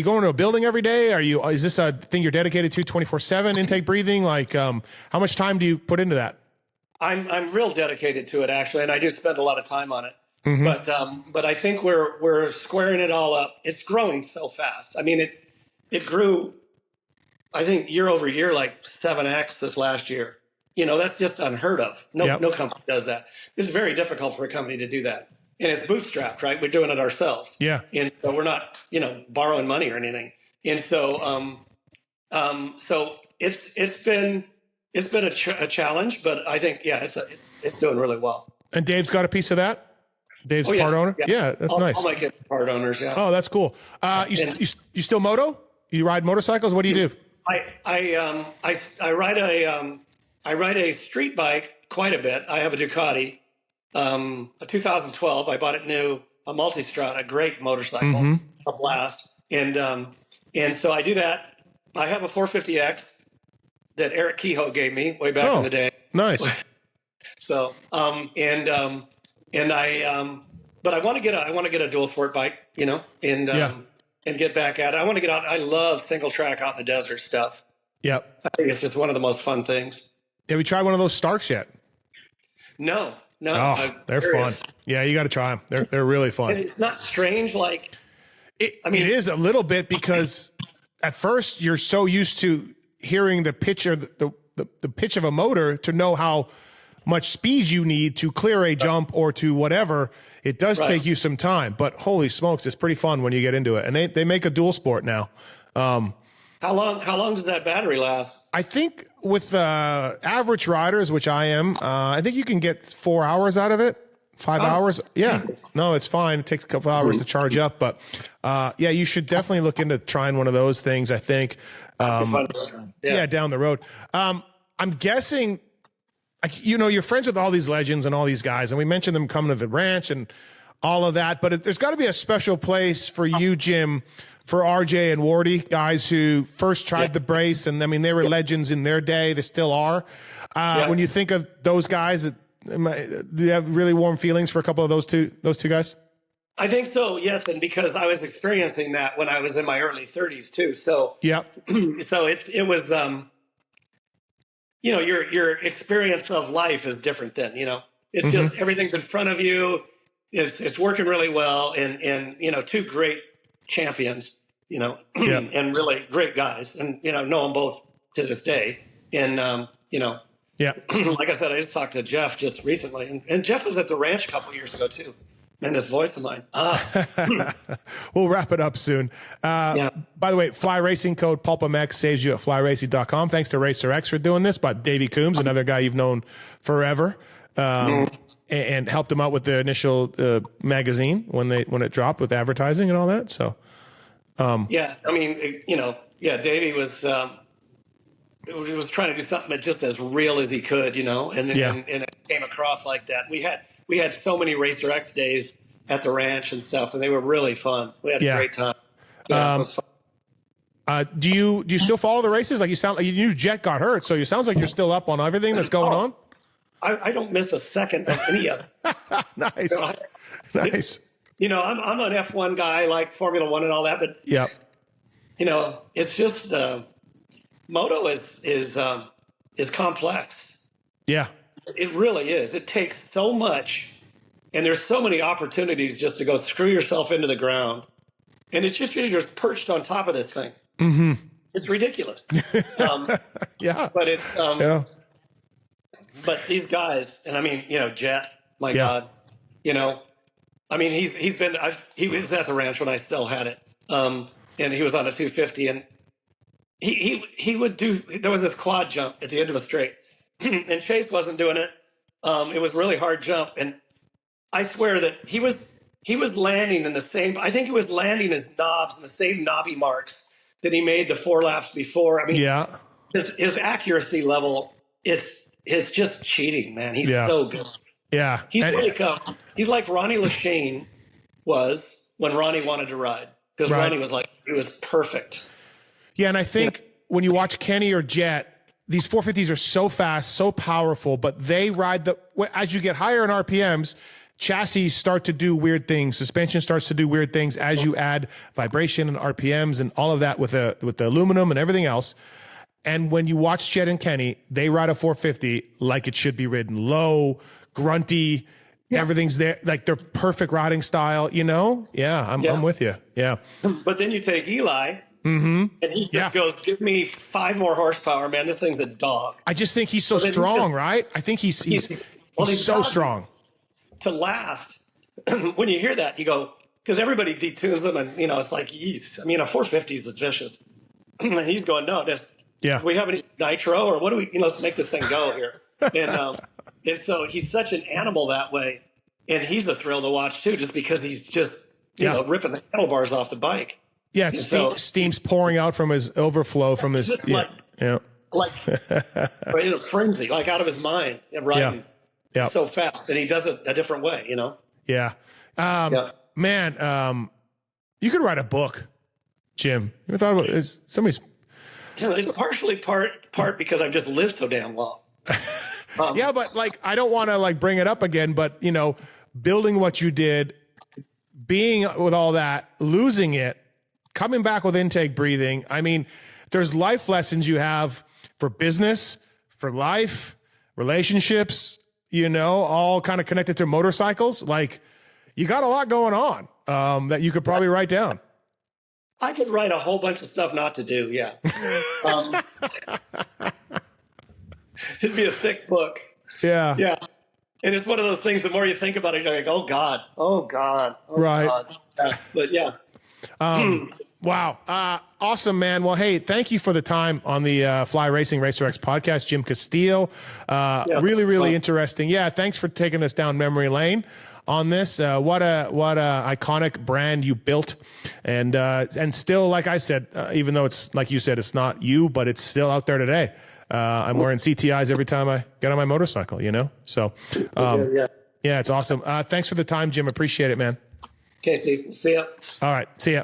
going to a building every day? Is this a thing you're dedicated to 24/7, intake breathing? Like, how much time do you put into that? I'm real dedicated to it, actually, and I do spend a lot of time on it. But I think we're squaring it all up. It's growing so fast. I mean, it grew, I think, year over year, like 7x this last year. That's just unheard of. No company does that. It's very difficult for a company to do that. And it's bootstrapped, right? We're doing it ourselves. Yeah. And so we're not, borrowing money or anything. And so, so it's been a challenge, but I think, it's doing really well. And Dave's got a piece of that? Dave's part owner? Yeah, that's nice. All my kids are part owners, yeah. Oh, that's cool. You still moto? You ride motorcycles? What do you do? I ride a street bike quite a bit. I have a Ducati, a 2012. I bought it new, a Multistrada, a great motorcycle, a blast. And so I do that. I have a 450X that Eric Kehoe gave me way back in the day. Nice. So, but I want to get a dual sport bike, and get back at it. I want to get out. I love single track out in the desert stuff. Yep. I think it's just one of the most fun things. Have you tried one of those Starks yet? No. Oh, they're fun. Yeah, you got to try them. They're really fun. And it's not strange. Like, it is a little bit, because at first you're so used to hearing the pitch or the pitch of a motor to know how much speed you need to clear a jump or to whatever. It does take you some time, but holy smokes, it's pretty fun when you get into it. And they make a dual sport now. How long does that battery last? I think with average riders, which I am, I think you can get 4 hours out of it. 5 hours. Yeah. No, it's fine. It takes a couple hours to charge up, but you should definitely look into trying one of those things, I think. Down the road. I'm guessing, you're friends with all these legends and all these guys, and we mentioned them coming to the ranch and all of that, but there's got to be a special place for you, Jim, for RJ and Wardy, guys who first tried the brace, and I mean, they were legends in their day. They still are. When you think of those guys, do you have really warm feelings for a couple of those two guys? I think so, yes, and because I was experiencing that when I was in my early 30s too. So so it was your experience of life is different then. It's just everything's in front of you. It's working really well, and two great champions, and really great guys, and know them both to this day. And like I said, I just talked to Jeff just recently, and Jeff was at the ranch a couple of years ago too. And this voice of mine. We'll wrap it up soon. By the way, Fly Racing code PulpMX saves you at flyracing.com. Thanks to RacerX for doing this. By Davey Coombs, another guy you've known forever, and helped him out with the initial magazine when it dropped with advertising and all that. So, Davey was trying to do something just as real as he could, and it came across like that. We had so many Racer X days at the ranch and stuff, and they were really fun. We had a great time. Yeah, it was fun. Do you still follow the races? Like, you sound like you knew Jet got hurt, so it sounds like you're still up on everything that's going on. I don't miss a second of any of it. Nice. Nice. I'm an F1 guy, like Formula One and all that, but it's just moto is complex. Yeah. It really is. It takes so much And there's so many opportunities just to go screw yourself into the ground. And it's just you're just perched on top of this thing. Mm-hmm. It's ridiculous. Yeah. But it's, Yeah. but these guys, and I mean, you know, Jet, my Yeah. God, you know, I mean, he was at the ranch when I still had it. And he was on a 250, and he would do, there was this quad jump at the end of a straight and Chase wasn't doing it. It was a really hard jump. And I swear that he was landing in the same, I think he was landing his knobs in the same knobby marks that he made the 4 laps before. I mean, Yeah. his accuracy level, it's just cheating, man. He's so good. Yeah. He's like Ronnie Lashane was when Ronnie wanted to ride, because Ronnie was like, he was perfect. Yeah. And I think when you watch Kenny or Jet, these 450s are so fast, so powerful, but they ride as you get higher in RPMs, chassis start to do weird things. Suspension starts to do weird things as you add vibration and RPMs and all of that with the aluminum and everything else. And when you watch Jet and Kenny, they ride a 450 like it should be ridden. Low, grunty, everything's there. Like their perfect riding style, you know? Yeah, I'm with you. Yeah. But then you take Eli, and he just goes, give me 5 more horsepower, man. This thing's a dog. I just think he's so strong, right? I think he's so strong. To last, when you hear that, you go, because everybody detunes them, and, you know, it's like, I mean, a 450 is vicious. And he's going, no, we have any nitro, or what do we, let's make this thing go here. And so he's such an animal that way. And he's a thrill to watch too, just because he's just, you know, ripping the handlebars off the bike. Yeah. Steam's pouring out from his overflow from his, like in a frenzy, like out of his mind and riding so fast. And he does it a different way, you know? Yeah. Man, you could write a book, Jim. You ever thought about it? Somebody's, it's partially part because I've just lived so damn long. Yeah, but like, I don't want to like bring it up again, but you know, building what you did, being with all that, losing it, coming back with intake breathing. I mean, there's life lessons you have for business, for life, relationships, you know, all kind of connected to motorcycles. Like you got a lot going on that you could probably write down. I could write a whole bunch of stuff not to do. Yeah. It'd be a thick book. Yeah. Yeah. And it's one of those things, the more you think about it, you're like, oh God. God. But yeah. Wow. Awesome, man. Well, hey, thank you for the time on the Fly Racing Racer X podcast, Jim Castillo. Really interesting. Yeah. Thanks for taking us down memory lane on this. What a iconic brand you built. And still, like I said, even though it's like you said, it's not you, but it's still out there today. I'm wearing CTIs every time I get on my motorcycle, you know? So, yeah, it's awesome. Thanks for the time, Jim. Appreciate it, man. Okay, Steve. See ya. All right. See ya.